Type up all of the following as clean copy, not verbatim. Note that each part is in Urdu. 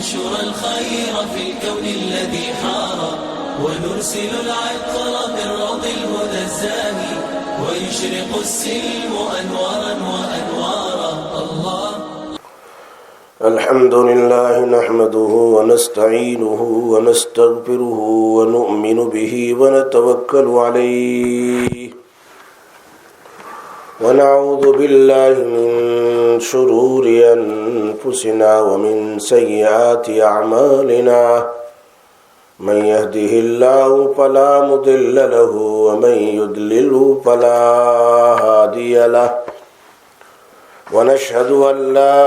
وننشر الخير في الكون الذي حار ونرسل العطر من روض الهدى الزاهي ويشرق السلم أنوارا وأنوارا. الله الحمد لله نحمده ونستعينه ونستغفره ونؤمن به ونتوكل عليه ونعوذ بالله من شرور أنفسنا ومن سيئات أعمالنا من يهده الله فلا مضل له ومن يضلل فلا هادي له ونشهد أن لا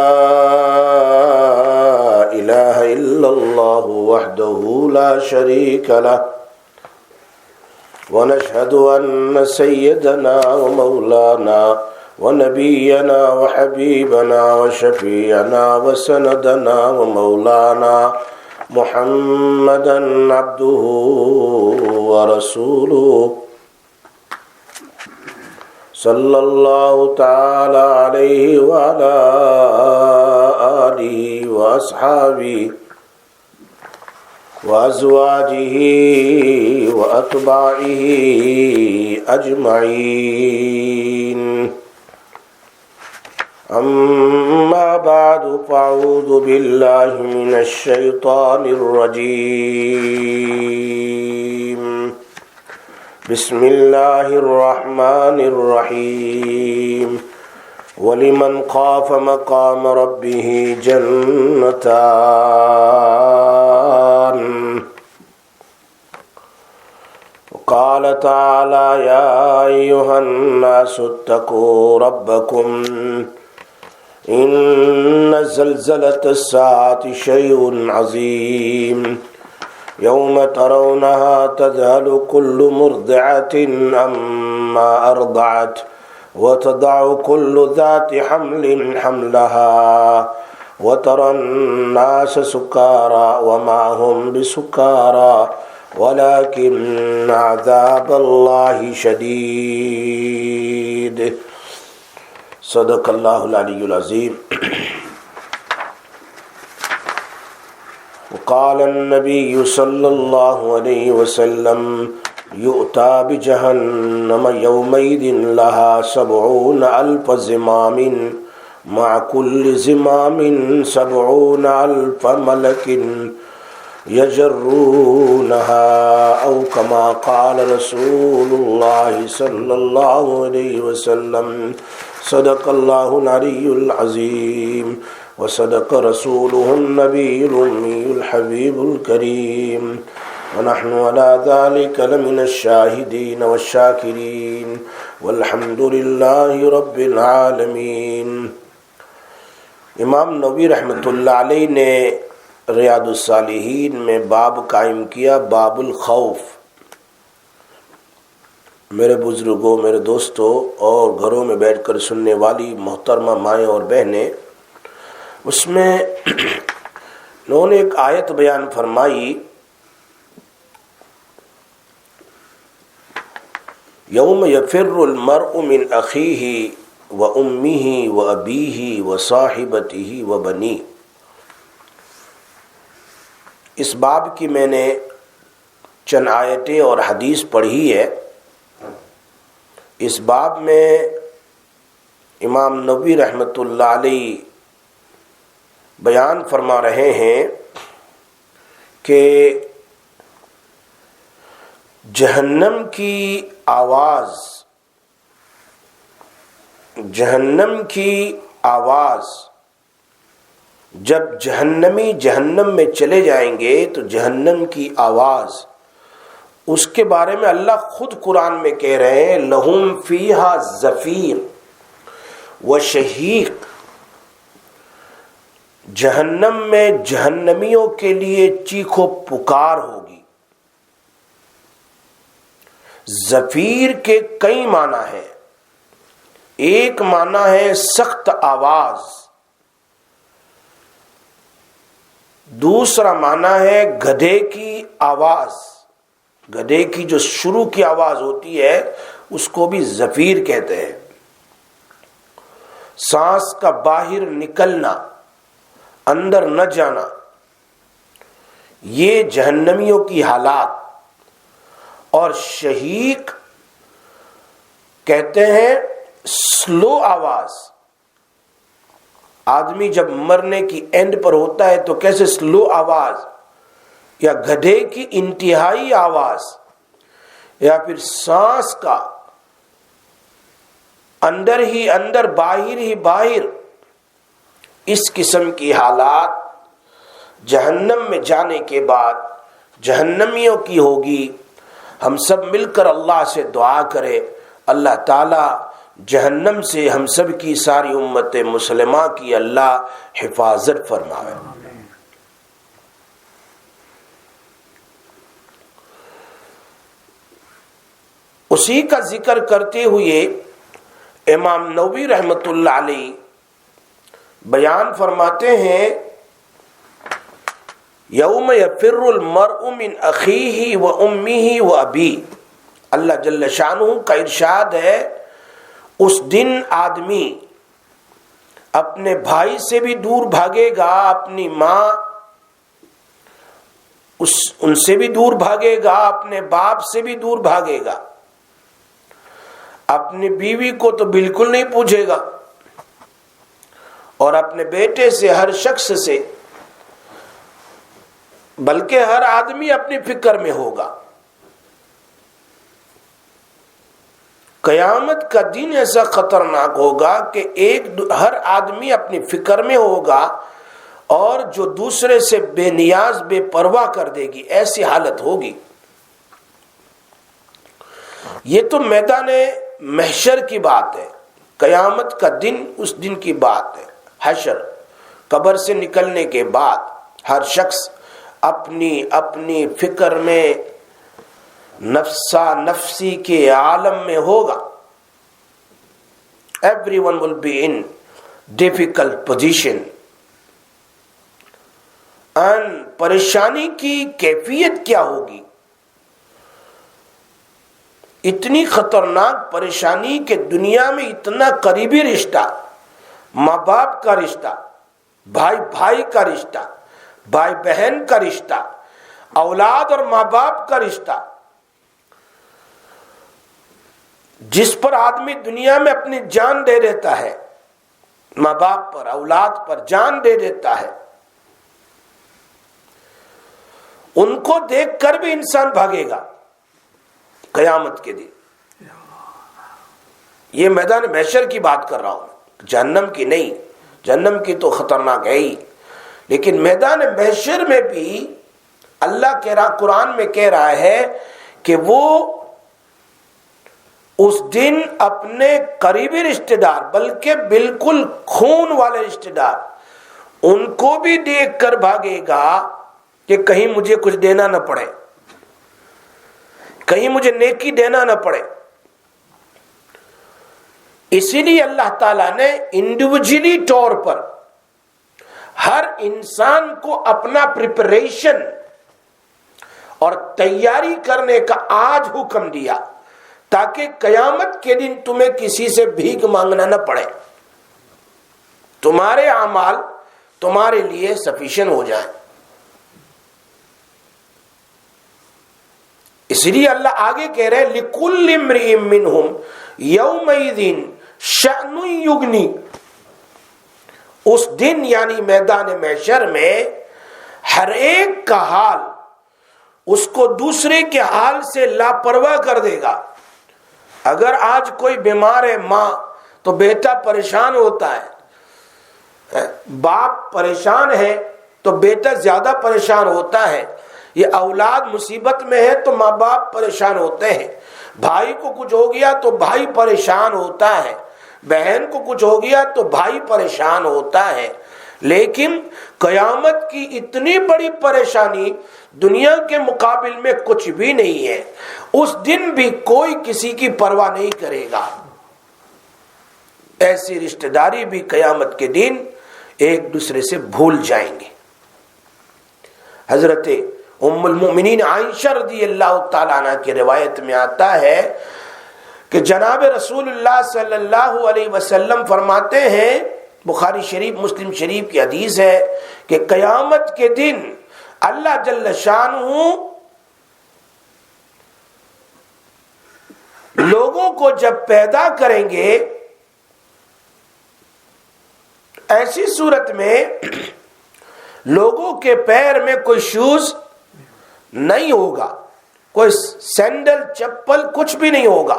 إله إلا الله وحده لا شريك له ونشهد أن سيدنا ومولانا ونبينا وحبيبنا وشفيعنا وسندنا ومولانا محمدا عبده ورسوله صلى الله تعالى عليه وعلى آله وأصحابه وأزواجه وأتباعه أجمعين. أما بعد فأعوذ بالله من الشيطان الرجيم. بسم الله الرحمن الرحيم. ولمن خاف مقام ربه جنتان. وقال تعالى يا أيها الناس اتقوا ربكم إن زلزلة الساعة شيء عظيم يوم ترونها تذهل كل مرضعة عما أرضعت وتضع كل ذات حمل حملها وترى الناس سكارى وما هم بسكارى ولكن عذاب الله شديد. صدق اللہ العلی العظیم. وقال النبي صلى الله عليه وسلم يؤتى بجهنم يومئذ لها 70,000 زمام مع كل زمام 70,000 ملك يجرونها أو كما قال رسول الله صلى الله عليه وسلم. صدق الله العلي العظيم وصدق رسوله النبي الأمي الحبيب الكريم ونحن على ذلك لمن الشاهدين والشاكرين والحمد لله رب العالمين. امام نووی رحمۃ اللہ علیہ نے ریاض الصالحین میں باب قائم کیا، باب الخوف. میرے بزرگوں، میرے دوستوں اور گھروں میں بیٹھ کر سننے والی محترمہ مائیں اور بہنیں، اس میں انہوں نے ایک آیت بیان فرمائی، یوم یفر المرء من اخیہ و امہ و ابیہ و صاحبتہ و بنیہ. اس باب کی میں نے چند آیتیں اور حدیث پڑھی ہے. اس باب میں امام نووی رحمۃ اللہ علیہ بیان فرما رہے ہیں کہ جہنم کی آواز جب جہنمی جہنم میں چلے جائیں گے تو جہنم کی آواز، اس کے بارے میں اللہ خود قرآن میں کہہ رہے ہیں لہم فیہا زفیر و شہیق. جہنم میں جہنمیوں کے لیے چیخ و پکار ہوگی. زفیر کے کئی معنی ہیں. ایک معنی ہے سخت آواز، دوسرا معنی ہے گدھے کی آواز. گدھے کی جو شروع کی آواز ہوتی ہے اس کو بھی زفیر کہتے ہیں. سانس کا باہر نکلنا، اندر نہ جانا، یہ جہنمیوں کی حالات. اور شہیق کہتے ہیں سلو آواز. آدمی جب مرنے کی اینڈ پر ہوتا ہے تو کیسے سلو آواز، یا گدھے کی انتہائی آواز، یا پھر سانس کا اندر ہی اندر باہر ہی باہر، اس قسم کی حالات جہنم میں جانے کے بعد جہنمیوں کی ہوگی. ہم سب مل کر اللہ سے دعا کرے اللہ تعالی جہنم سے ہم سب کی ساری امت مسلمہ کی اللہ حفاظت فرمائے. اسی کا ذکر کرتے ہوئے امام نووی رحمۃ اللہ علیہ بیان فرماتے ہیں یوم یفر المرء من اخیہ و امہ و ابیہ. اللہ جل شانہ کا ارشاد ہے اس دن آدمی اپنے بھائی سے بھی دور بھاگے گا، اپنی ماں ان سے بھی دور بھاگے گا، اپنے باپ سے بھی دور بھاگے گا، اپنی بیوی کو تو بالکل نہیں پوچھے گا، اور اپنے بیٹے سے، ہر شخص سے، بلکہ ہر آدمی اپنی فکر میں ہوگا. قیامت کا دن ایسا خطرناک ہوگا کہ ہر آدمی اپنی فکر میں ہوگا، اور جو دوسرے سے بے نیاز بے پرواہ کر دے گی، ایسی حالت ہوگی. یہ تو میدان محشر کی بات ہے، قیامت کا دن اس دن کی بات ہے. حشر، قبر سے نکلنے کے بعد ہر شخص اپنی اپنی فکر میں نفسا نفسی کے عالم میں ہوگا. Everyone will be in difficult position. and پریشانی کی کیفیت کیا ہوگی؟ اتنی خطرناک پریشانی کہ دنیا میں اتنا قریبی رشتہ، ماں باپ کا رشتہ، بھائی بھائی کا رشتہ، بھائی بہن کا رشتہ، اولاد اور ماں باپ کا رشتہ، جس پر آدمی دنیا میں اپنی جان دے دیتا ہے، ماں باپ پر، اولاد پر جان دے دیتا ہے، ان کو دیکھ کر بھی انسان بھاگے گا قیامت کے دن. یہ میدان محشر کی بات کر رہا ہوں، جہنم کی نہیں. جہنم کی تو خطرناک ہے ہی، لیکن میدان محشر میں بھی اللہ کہہ رہا، قرآن میں کہہ رہا ہے کہ وہ اس دن اپنے قریبی رشتہ دار، بلکہ بالکل خون والے رشتہ دار، ان کو بھی دیکھ کر بھاگے گا کہ کہیں مجھے کچھ دینا نہ پڑے، کہیں مجھے نیکی دینا نہ پڑے. اسی لیے اللہ تعالیٰ نے انڈیویجولی طور پر ہر انسان کو اپنا پریپریشن اور تیاری کرنے کا آج حکم دیا، تاکہ قیامت کے دن تمہیں کسی سے بھیک مانگنا نہ پڑے، تمہارے اعمال تمہارے لیے سفیشینٹ ہو جائیں. اس لیے اللہ آگے کہہ رہے لِكُلِّ امْرِئٍ مِّنْهُمْ يَوْمَئِذٍ شَأْنٌ يُغْنِي. اس دن یعنی میدان محشر میں ہر ایک کا حال اس کو دوسرے کے حال سے لاپرواہ کر دے گا. اگر آج کوئی بیمار ہے ماں تو بیٹا پریشان ہوتا ہے، باپ پریشان ہے تو بیٹا زیادہ پریشان ہوتا ہے، یہ اولاد مصیبت میں ہے تو ماں باپ پریشان ہوتے ہیں، بھائی کو کچھ ہو گیا تو بھائی پریشان ہوتا ہے، بہن کو کچھ ہو گیا تو بھائی پریشان ہوتا ہے. لیکن قیامت کی اتنی بڑی پریشانی دنیا کے مقابل میں کچھ بھی نہیں ہے. اس دن بھی کوئی کسی کی پرواہ نہیں کرے گا. ایسی رشتہ داری بھی قیامت کے دن ایک دوسرے سے بھول جائیں گے. حضرت ام المؤمنین عائشہ رضی اللہ تعالیٰ عنہ کی روایت میں آتا ہے کہ جناب رسول اللہ صلی اللہ علیہ وسلم فرماتے ہیں، بخاری شریف مسلم شریف کی حدیث ہے کہ قیامت کے دن اللہ جل شانہ لوگوں کو جب پیدا کریں گے ایسی صورت میں لوگوں کے پیر میں کوئی شوز نہیں ہوگا، کوئی سینڈل چپل کچھ بھی نہیں ہوگا،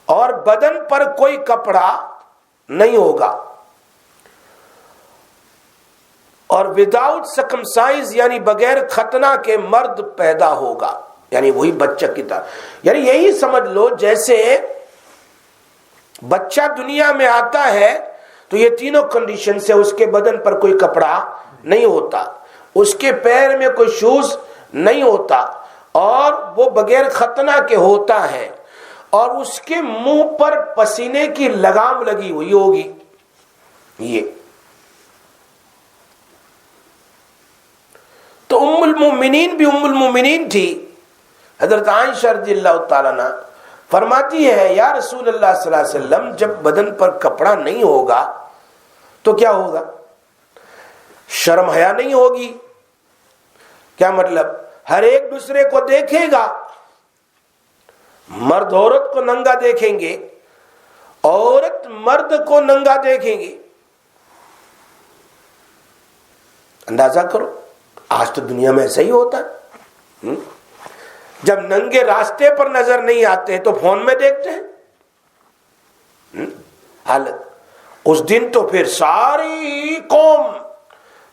اور بدن پر کوئی کپڑا نہیں ہوگا، اور وداؤٹ سرکمسائز یعنی بغیر ختنہ کے مرد پیدا ہوگا، یعنی وہی بچہ کی طرح. یعنی یہی سمجھ لو جیسے بچہ دنیا میں آتا ہے تو یہ تینوں کنڈیشن سے اس کے بدن پر کوئی کپڑا نہیں ہوتا، اس کے پیر میں کوئی شوز نہیں ہوتا، اور وہ بغیر ختنہ کے ہوتا ہے، اور اس کے منہ پر پسینے کی لگام لگی ہوئی ہوگی. یہ تو ام المومنین بھی ام المومنین تھی. حضرت عائشہ رضی اللہ تعالیٰ عنہ فرماتی ہے یا رسول اللہ صلی اللہ علیہ وسلم جب بدن پر کپڑا نہیں ہوگا تو کیا ہوگا؟ شرم حیا نہیں ہوگی. کیا مطلب؟ ہر ایک دوسرے کو دیکھے گا، مرد عورت کو ننگا دیکھیں گے، عورت مرد کو ننگا دیکھیں گے. اندازہ کرو آج تو دنیا میں ایسا ہی ہوتا ہے. جب ننگے راستے پر نظر نہیں آتے تو فون میں دیکھتے ہیں. حالت اس دن تو پھر ساری قوم،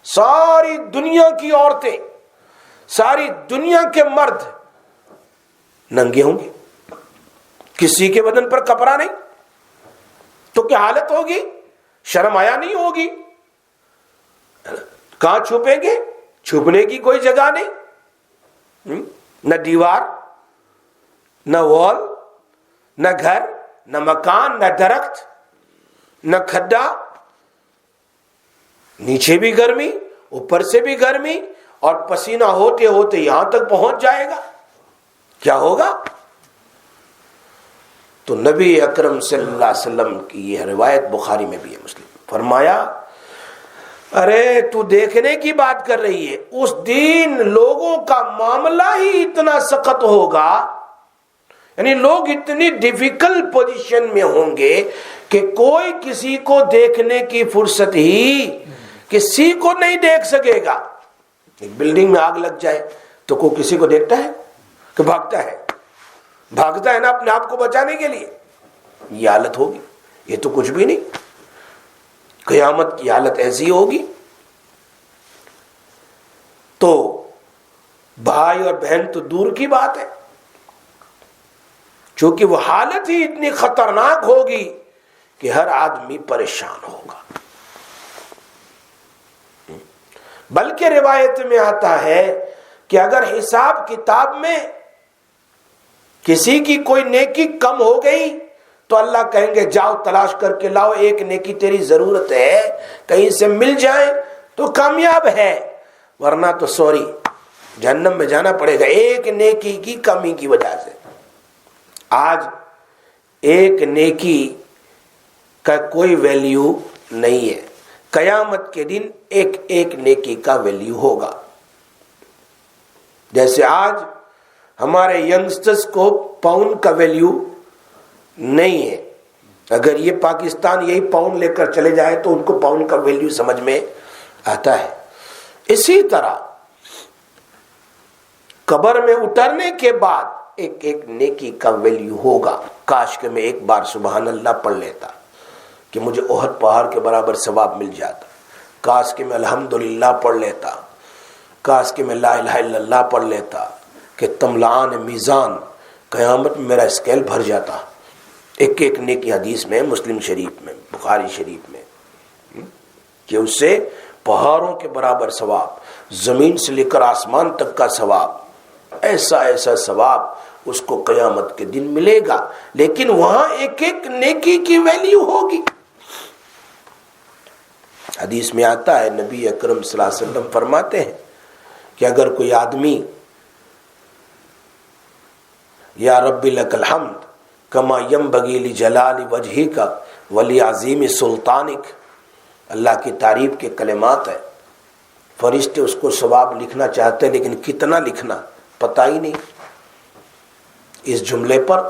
ساری دنیا کی عورتیں، ساری دنیا کے مرد ننگے ہوں گے، کسی کے بدن پر کپڑا نہیں. تو کیا حالت ہوگی؟ شرم آیا نہیں ہوگی. کہاں چھپیں گے؟ چھپنے کی کوئی جگہ نہیں، نہ دیوار، نہ وال، نہ گھر، نہ مکان، نہ درخت، نہ کھڈا. نیچے بھی گرمی، اوپر سے بھی گرمی، اور پسینہ ہوتے ہوتے یہاں تک پہنچ جائے گا. کیا ہوگا؟ تو نبی اکرم صلی اللہ علیہ وسلم کی یہ روایت بخاری میں بھی ہے، مسلم. فرمایا ارے تو دیکھنے کی بات کر رہی ہے، اس دن لوگوں کا معاملہ ہی اتنا سخت ہوگا، یعنی لوگ اتنی ڈیفیکلٹ پوزیشن میں ہوں گے کہ کوئی کسی کو دیکھنے کی فرصت ہی کسی کو نہیں دیکھ سکے گا. ایک بلڈنگ میں آگ لگ جائے تو کوئی کسی کو دیکھتا ہے کہ بھاگتا ہے؟ بھاگتا ہے نا اپنے آپ کو بچانے کے لیے. یہ حالت ہوگی. یہ تو کچھ بھی نہیں. قیامت کی حالت ایسی ہوگی. تو بھائی اور بہن تو دور کی بات ہے، چونکہ وہ حالت ہی اتنی خطرناک ہوگی کہ ہر آدمی پریشان ہوگا. بلکہ روایت میں آتا ہے کہ اگر حساب کتاب میں کسی کی کوئی نیکی کم ہو گئی تو اللہ کہیں گے جاؤ تلاش کر کے لاؤ، ایک نیکی تیری ضرورت ہے، کہیں سے مل جائے تو کامیاب ہے، ورنہ تو سوری جہنم میں جانا پڑے گا ایک نیکی کی کمی کی وجہ سے. آج ایک نیکی کا کوئی ویلیو نہیں ہے. قیامت کے دن ایک ایک نیکی کا ویلیو ہوگا. جیسے آج ہمارے ینگسٹرز کو پاؤنڈ کا ویلیو نہیں ہے. اگر یہ پاکستان یہی پاؤنڈ لے کر چلے جائے تو ان کو پاؤنڈ کا ویلیو سمجھ میں آتا ہے. اسی طرح قبر میں اترنے کے بعد ایک ایک نیکی کا ویلیو ہوگا. کاش کہ میں ایک بار سبحان اللہ پڑھ لیتا کہ مجھے احد پہاڑ کے برابر ثواب مل جاتا. کاش کہ میں الحمدللہ پڑھ لیتا. کاش کہ میں لا الہ الا اللہ پڑھ لیتا کہ تملان میزان قیامت میں میرا اسکیل بھر جاتا. ایک ایک نیکی حدیث میں، مسلم شریف میں، بخاری شریف میں، کہ اس سے پہاڑوں کے برابر ثواب، زمین سے لے کر آسمان تک کا ثواب، ایسا ایسا ثواب اس کو قیامت کے دن ملے گا. لیکن وہاں ایک ایک نیکی کی ویلیو ہوگی. حدیث میں آتا ہے نبی اکرم صلی اللہ علیہ وسلم فرماتے ہیں کہ اگر کوئی آدمی یا رب لک الحمد کما ینبغی لجلال وجہک ولی عظیم سلطانک، اللہ کی تعریف کے کلمات ہیں. فرشتے اس کو ثواب لکھنا چاہتے ہیں لیکن کتنا لکھنا پتہ ہی نہیں. اس جملے پر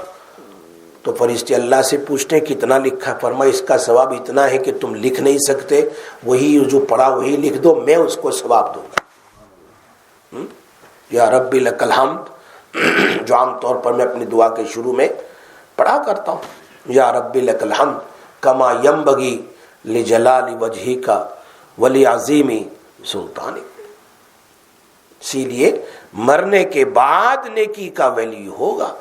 تو فرشتے اللہ سے پوچھتے ہیں کتنا لکھا. فرمایا اس کا ثواب اتنا ہے کہ تم لکھ نہیں سکتے, وہی جو پڑھا وہی لکھ دو, میں اس کو ثواب دوں گا. یا ربی لک الحمد, جو عام طور پر میں اپنی دعا کے شروع میں پڑھا کرتا ہوں, یا ربی لک الحمد کما ینبغی لجلال وجہک ولعظیم سلطانک. اسی لیے مرنے کے بعد نیکی کا ویلیو ہوگا.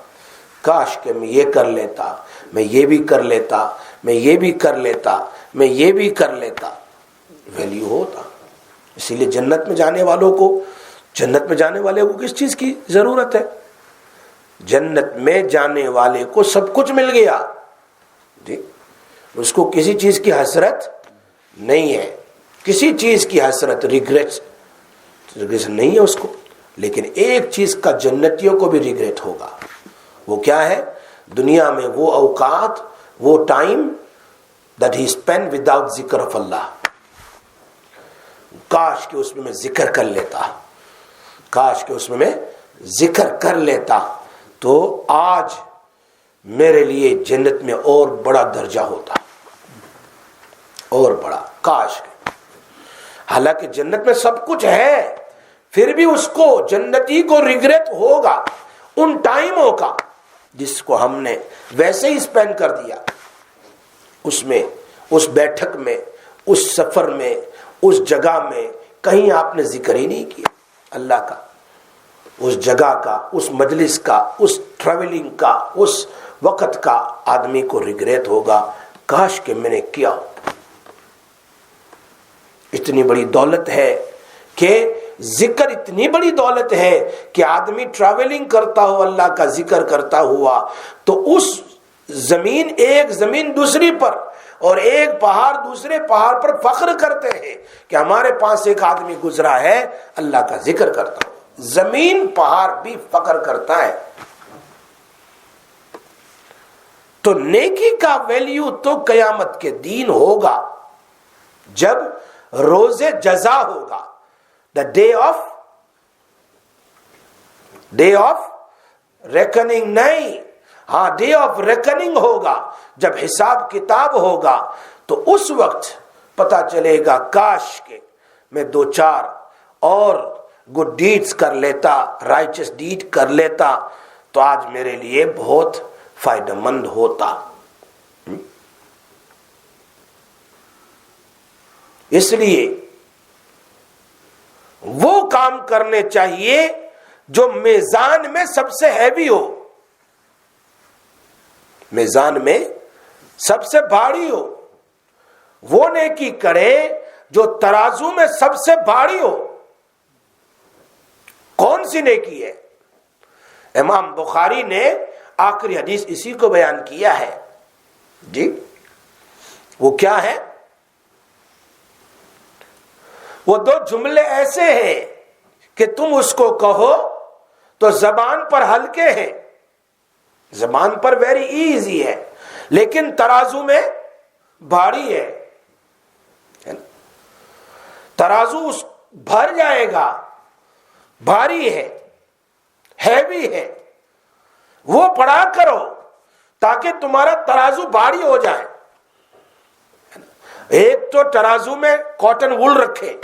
کاش کہ میں یہ کر لیتا, میں یہ بھی کر لیتا, میں یہ بھی کر لیتا, میں یہ بھی کر لیتا, ویلیو ہوتا. اسی لیے جنت میں جانے والوں کو, جنت میں جانے والے کو کس چیز کی ضرورت ہے؟ جنت میں جانے والے کو سب کچھ مل گیا جی, اس کو کسی چیز کی حسرت نہیں ہے, کسی چیز کی حسرت ریگریٹ نہیں ہے اس کو. لیکن ایک چیز کا جنتیوں کو بھی ریگریٹ ہوگا. وہ کیا ہے؟ دنیا میں وہ اوقات, وہ time that he spent without ذکر of اللہ. کاش کہ اس میں ذکر کر لیتا, کاش کہ اس میں ذکر کر لیتا تو آج میرے لیے جنت میں اور بڑا درجہ ہوتا, اور بڑا. کاش کہ حالانکہ جنت میں سب کچھ ہے, پھر بھی اس کو, جنتی کو ریگریٹ ہوگا ان ٹائموں کا جس کو ہم نے ویسے ہی اسپینڈ کر دیا. اس میں, اس بیٹھک میں, اس سفر میں, اس جگہ میں کہیں آپ نے ذکر ہی نہیں کیا اللہ کا, اس جگہ کا, اس مجلس کا, اس ٹریولنگ کا, اس وقت کا. آدمی کو ریگریٹ ہوگا کاش کہ میں نے کیا ہو. اتنی بڑی دولت ہے کہ ذکر, اتنی بڑی دولت ہے کہ آدمی ٹریولنگ کرتا ہو اللہ کا ذکر کرتا ہوا تو اس زمین, ایک زمین دوسری پر اور ایک پہاڑ دوسرے پہاڑ پر فخر کرتے ہیں کہ ہمارے پاس ایک آدمی گزرا ہے اللہ کا ذکر کرتا ہو. زمین پہاڑ بھی فخر کرتا ہے. تو نیکی کا ویلیو تو قیامت کے دن ہوگا جب روز جزا ہوگا. The day of reckoning نہیں, ہاں day of reckoning ہوگا, جب حساب کتاب ہوگا تو اس وقت پتا چلے گا کاش کہ میں 2-4 اور گڈ ڈیڈز کر لیتا, رائچس ڈیڈ کر لیتا تو آج میرے لیے بہت فائدہ مند ہوتا. اس لیے وہ کام کرنے چاہیے جو میزان میں سب سے ہیوی ہو, میزان میں سب سے بھاری ہو. وہ نیکی کرے جو ترازو میں سب سے بھاری ہو. کون سی نیکی ہے؟ امام بخاری نے آخری حدیث اسی کو بیان کیا ہے جی. وہ کیا ہے؟ وہ 2 جملے ایسے ہیں کہ تم اس کو کہو تو زبان پر ہلکے ہیں, زبان پر ویری ایزی ہے, لیکن ترازو میں بھاری ہے. ترازو بھر جائے گا, بھاری ہے, ہیوی ہے. وہ پڑھا کرو تاکہ تمہارا ترازو بھاری ہو جائے. ایک تو ترازو میں کاٹن وول رکھے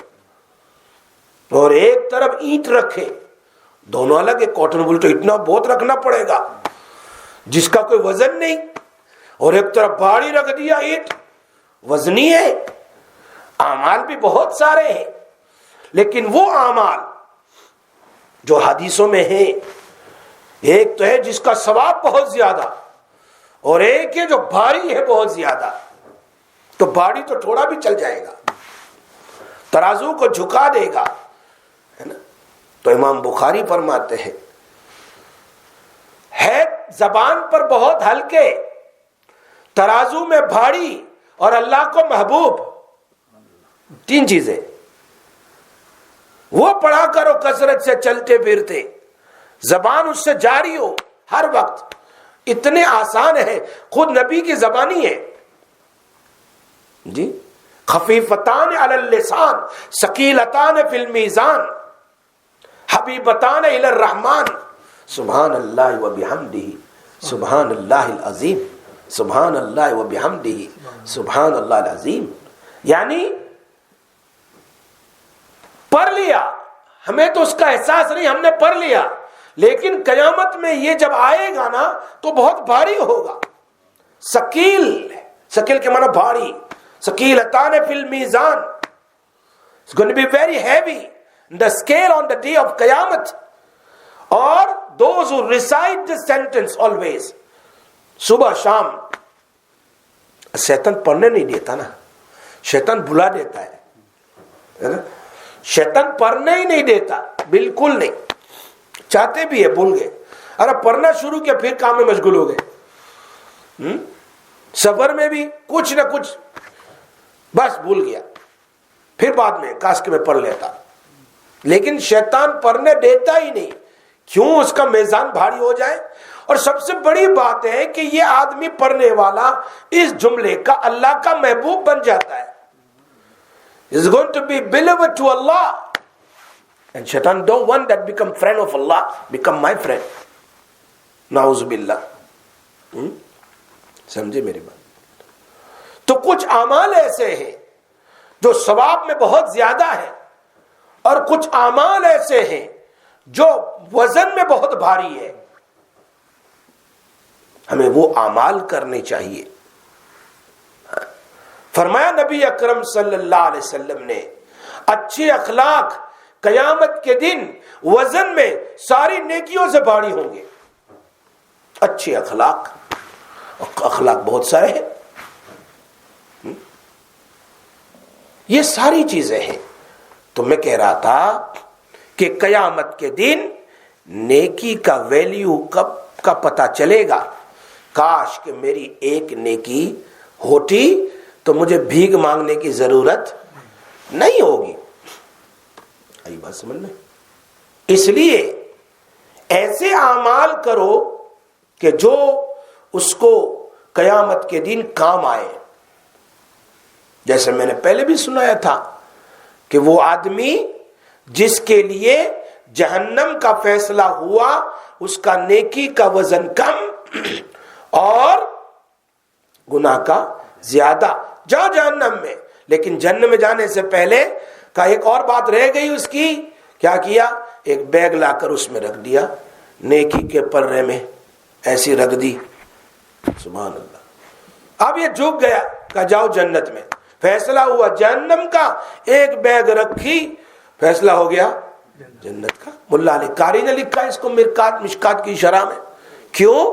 اور ایک طرف اینٹ رکھے, دونوں الگ ہے. کاٹن وول تو اتنا بہت رکھنا پڑے گا جس کا کوئی وزن نہیں, اور ایک طرف بھاری رکھ دیا اینٹ, وزنی ہے. اعمال بھی بہت سارے ہیں, لیکن وہ اعمال جو حدیثوں میں ہیں, ایک تو ہے جس کا ثواب بہت زیادہ, اور ایک ہے جو بھاری ہے بہت زیادہ. تو بھاری تو تھوڑا بھی چل جائے گا, ترازو کو جھکا دے گا, ہے نا. تو امام بخاری فرماتے ہیں ہے زبان پر بہت ہلکے, ترازو میں بھاری, اور اللہ کو محبوب. 3 چیزیں وہ پڑھا کرو کثرت سے, چلتے پھرتے, زبان اس سے جاری ہو ہر وقت. اتنے آسان ہے, خود نبی کی زبانی ہے جی. خفیفتان علی اللسان ثقیلتان فی المیزان حبیبتان الی الرحمن سبحان اللہ و بحمدہ سبحان اللہ العظیم سبحان اللہ و بحمدہ سبحان اللہ العظیم. یعنی پڑھ لیا، ہمیں تو اس کا احساس نہیں، ہم نے پڑھ لیا، لیکن قیامت میں یہ جب آئے گا نا تو بہت بھاری ہوگا. ثقیل، ثقیل کے معنی بھاری، ثقیلتان فی المیزان، it's going to be very heavy the scale on the day of قیامت. اور those who recite this sentence always صبح شام. شیطان پڑھنے نہیں دیتا نا، شیطان بھلا دیتا ہے، شیطان پڑھنے ہی نہیں دیتا، بالکل نہیں. چاہتے بھی ہے بھول گئے، ارے پڑھنا شروع کیا پھر کام میں مشغول ہو گئے. سفر میں بھی کچھ نہ کچھ بس بھول گیا، پھر بعد میں کاش کے میں پڑھ لیتا. لیکن شیطان پڑھنے دیتا ہی نہیں، کیوں؟ اس کا میزان بھاری ہو جائے. اور سب سے بڑی بات ہے کہ یہ آدمی پڑھنے والا اس جملے کا اللہ کا محبوب بن جاتا ہے. is going to be beloved to Allah. And shaitan don't want that become friend of Allah, become my friend. نعوذ باللہ. سمجھے میری بات؟ تو کچھ اعمال ایسے ہیں جو ثواب میں بہت زیادہ ہے، اور کچھ اعمال ایسے ہیں جو وزن میں بہت بھاری ہے. ہمیں وہ اعمال کرنے چاہیے. فرمایا نبی اکرم صلی اللہ علیہ وسلم نے اچھے اخلاق قیامت کے دن وزن میں ساری نیکیوں سے بھاری ہوں گے. اچھے اخلاق، اخلاق بہت سارے ہیں، یہ ساری چیزیں ہیں. تو میں کہہ رہا تھا کہ قیامت کے دن نیکی کا ویلیو کب کا پتہ چلے گا. کاش کہ میری ایک نیکی ہوتی تو مجھے بھیک مانگنے کی ضرورت نہیں ہوگی. آئی بات سمجھ میں؟ اس لیے ایسے اعمال کرو کہ جو اس کو قیامت کے دن کام آئے. جیسے میں نے پہلے بھی سنایا تھا کہ وہ آدمی جس کے لیے جہنم کا فیصلہ ہوا، اس کا نیکی کا وزن کم اور گناہ کا زیادہ. جا جہنم میں، لیکن جہنم میں جانے سے پہلے کا ایک اور بات رہ گئی اس کی. کیا کیا؟ ایک بیگ لا کر اس میں رکھ دیا، نیکی کے پرے میں ایسی رکھ دی. سبحان اللہ. اب یہ جھک گیا، کہا جاؤ جنت میں. فیصلہ ہوا جہنم کا، ایک بیگ رکھی، فیصلہ ہو گیا جنت کا. ملا علی قاری نے لکھا اس کو مشکات کی شرح میں. کیوں؟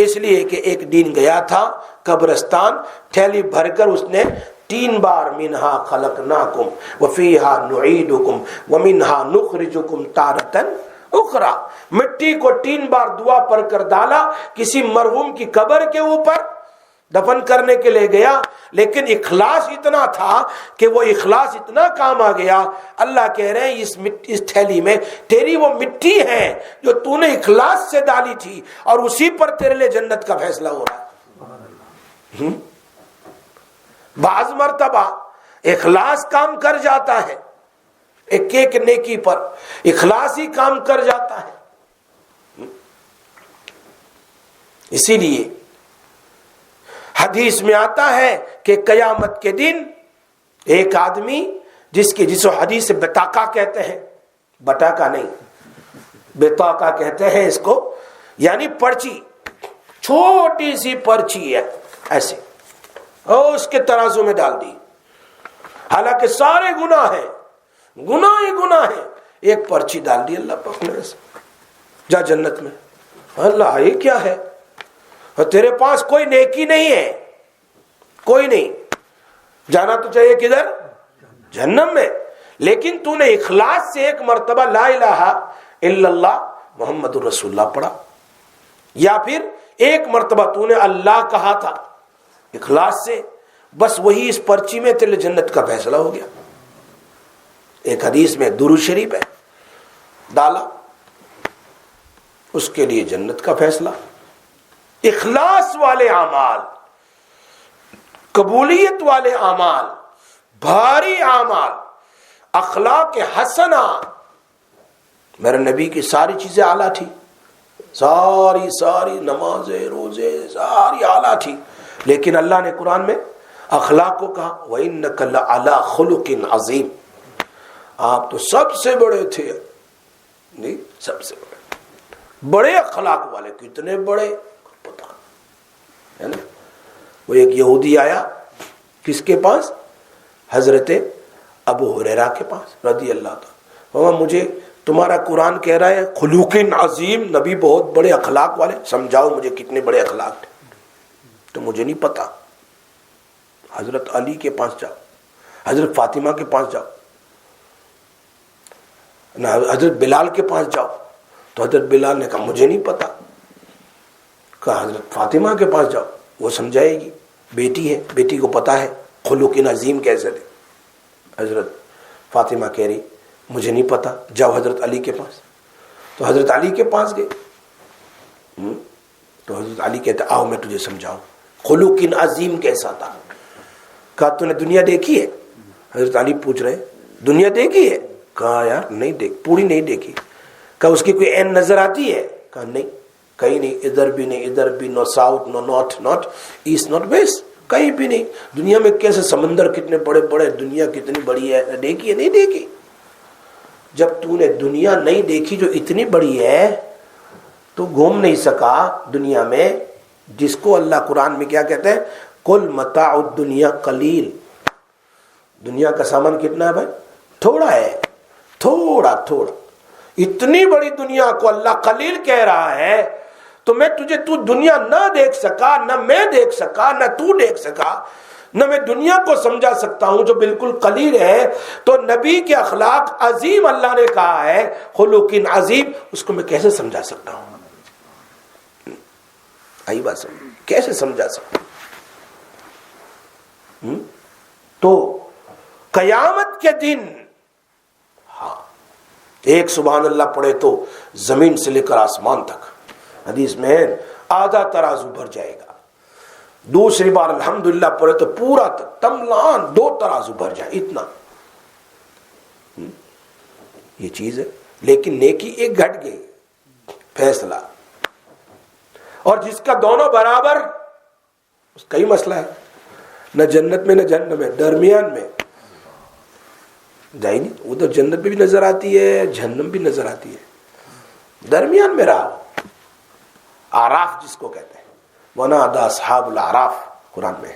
اس لیے کہ ایک دن گیا تھا قبرستان، تھیلی بھر کر اس نے 3 بار منہا خلقناکم وفیہا نعیدکم ومنہا نخرجکم تارۃ اخری، مٹی کو 3 بار دعا پڑھ کر ڈالا کسی مرحوم کی قبر کے اوپر دفن کرنے کے لیے گیا. لیکن اخلاص اتنا تھا کہ وہ اخلاص اتنا کام آ گیا. اللہ کہہ رہے ہیں اس تھیلی میں تیری وہ مٹی ہے جو تو نے اخلاص سے ڈالی تھی، اور اسی پر تیرے لیے جنت کا فیصلہ ہو رہا ہے. بعض مرتبہ اخلاص کام کر جاتا ہے، ایک ایک نیکی پر اخلاص ہی کام کر جاتا ہے. اسی لیے حدیث میں آتا ہے کہ قیامت کے دن ایک آدمی جس حدیث سے بطاقہ کہتے ہیں، بطاقہ نہیں بطاقہ کہتے ہیں اس کو، یعنی پرچی، چھوٹی سی پرچی ہے ایسے، اور اس کے ترازو میں ڈال دی. حالانکہ سارے گناہ ہیں، گناہ ہی گناہ ہیں، ایک پرچی ڈال دی اللہ پکڑنے سے، جا جنت میں. اللہ یہ کیا ہے؟ اور تیرے پاس کوئی نیکی نہیں ہے، کوئی نہیں. جانا تو چاہیے کدھر؟ جہنم میں. لیکن تو نے اخلاص سے ایک مرتبہ لا الہ الا اللہ محمد رسول اللہ پڑھا، یا پھر ایک مرتبہ تو نے اللہ کہا تھا اخلاص سے، بس وہی اس پرچی میں تیرے جنت کا فیصلہ ہو گیا. ایک حدیث میں درود شریف ہے، ڈالا، اس کے لیے جنت کا فیصلہ. اخلاص والے اعمال، قبولیت والے اعمال بھاری اعمال، اخلاق حسنہ. میرے نبی کی ساری چیزیں اعلیٰ تھی، ساری نمازیں روزے ساری اعلیٰ تھی، لیکن اللہ نے قرآن میں اخلاق کو کہا وَإِنَّكَ لَعَلَىٰ خُلُقٍ عَظِيمٍ. آپ تو سب سے بڑے تھے، نہیں سب سے بڑے اخلاق والے. کتنے بڑے پتا ہے نا. وہ ایک یہودی آیا کس کے پاس؟ حضرت ابو ہریرہ کے پاس رضی اللہ تعالیٰ. مجھے تمہارا قرآن کہہ رہا ہے خلوق عظیم، نبی بہت بڑے اخلاق والے، سمجھاؤ مجھے کتنے بڑے اخلاق تھے. تو مجھے نہیں پتا. حضرت علی کے پاس جاؤ، حضرت فاطمہ کے پاس جاؤ، حضرت بلال کے پاس جاؤ. تو حضرت بلال نے کہا مجھے نہیں پتا. کہا حضرت فاطمہ کے پاس جاؤ، وہ سمجھائے گی، بیٹی ہے، بیٹی کو پتا ہے خلوق عظیم کیسے تھے. حضرت فاطمہ کہہ رہی مجھے نہیں پتا، جاؤ حضرت علی کے پاس. تو حضرت علی کے پاس گئے. تو حضرت علی کہتے آؤ میں تجھے سمجھاؤں خلوق عظیم کیسا تھا. کہا تو نے دنیا دیکھی ہے؟ حضرت علی پوچھ رہے دنیا دیکھی ہے؟ کہا یار نہیں دیکھ، پوری نہیں دیکھی. کہا اس کی کوئی عین نظر آتی ہے؟ کہا نہیں، کہیں نہیں، ادھر بھی نہیں، ادھر بھی، no south no north, north east, north west, کہیں بھی نہیں. دنیا میں کیسے سمندر کتنے بڑے بڑے، دنیا کتنی بڑی ہے، دیکھی ہے؟ نہیں دیکھی. جب تو نے دنیا نہیں دیکھی جو اتنی بڑی ہے تو گھوم نہیں سکا دنیا میں، جس کو اللہ قرآن میں کیا کہتے ہیں قل متاع الدنیا قلیل. دنیا کا سامان کتنا ہے بھائی؟ تھوڑا ہے، تھوڑا. اتنی بڑی دنیا کو اللہ قلیل کہہ رہا ہے تو تو دنیا نہ دیکھ سکا، نہ میں دیکھ سکا، نہ تو دیکھ سکا، نہ میں دنیا کو سمجھا سکتا ہوں جو بالکل قلیل ہے. تو نبی کے اخلاق عظیم اللہ نے کہا ہے خلوق عظیم، اس کو میں کیسے سمجھا سکتا ہوں؟ آئی بات سمجھ، کیسے سمجھا سکتا ہوں؟ تو قیامت کے دن ایک سبحان اللہ پڑھے تو زمین سے لے کر آسمان تک، حدیث میں آدھا ترازو بھر جائے گا. دوسری بار الحمدللہ پڑھے تو پورا تملان 2 ترازو بھر جائے، اتنا یہ چیز ہے. لیکن نیکی ایک گھٹ گئی، فیصلہ. اور جس کا دونوں برابر، اس کا ہی مسئلہ ہے، نہ جنت میں نہ جہنم میں، درمیان میں جائے نہیں. ادھر جنت بھی نظر آتی ہے، جہنم بھی نظر آتی ہے، درمیان میں رہا. آراف جس کو کہتے ہیں، وَنَادَى أَصْحَابُ الْأَعْرَافِ قرآن میں.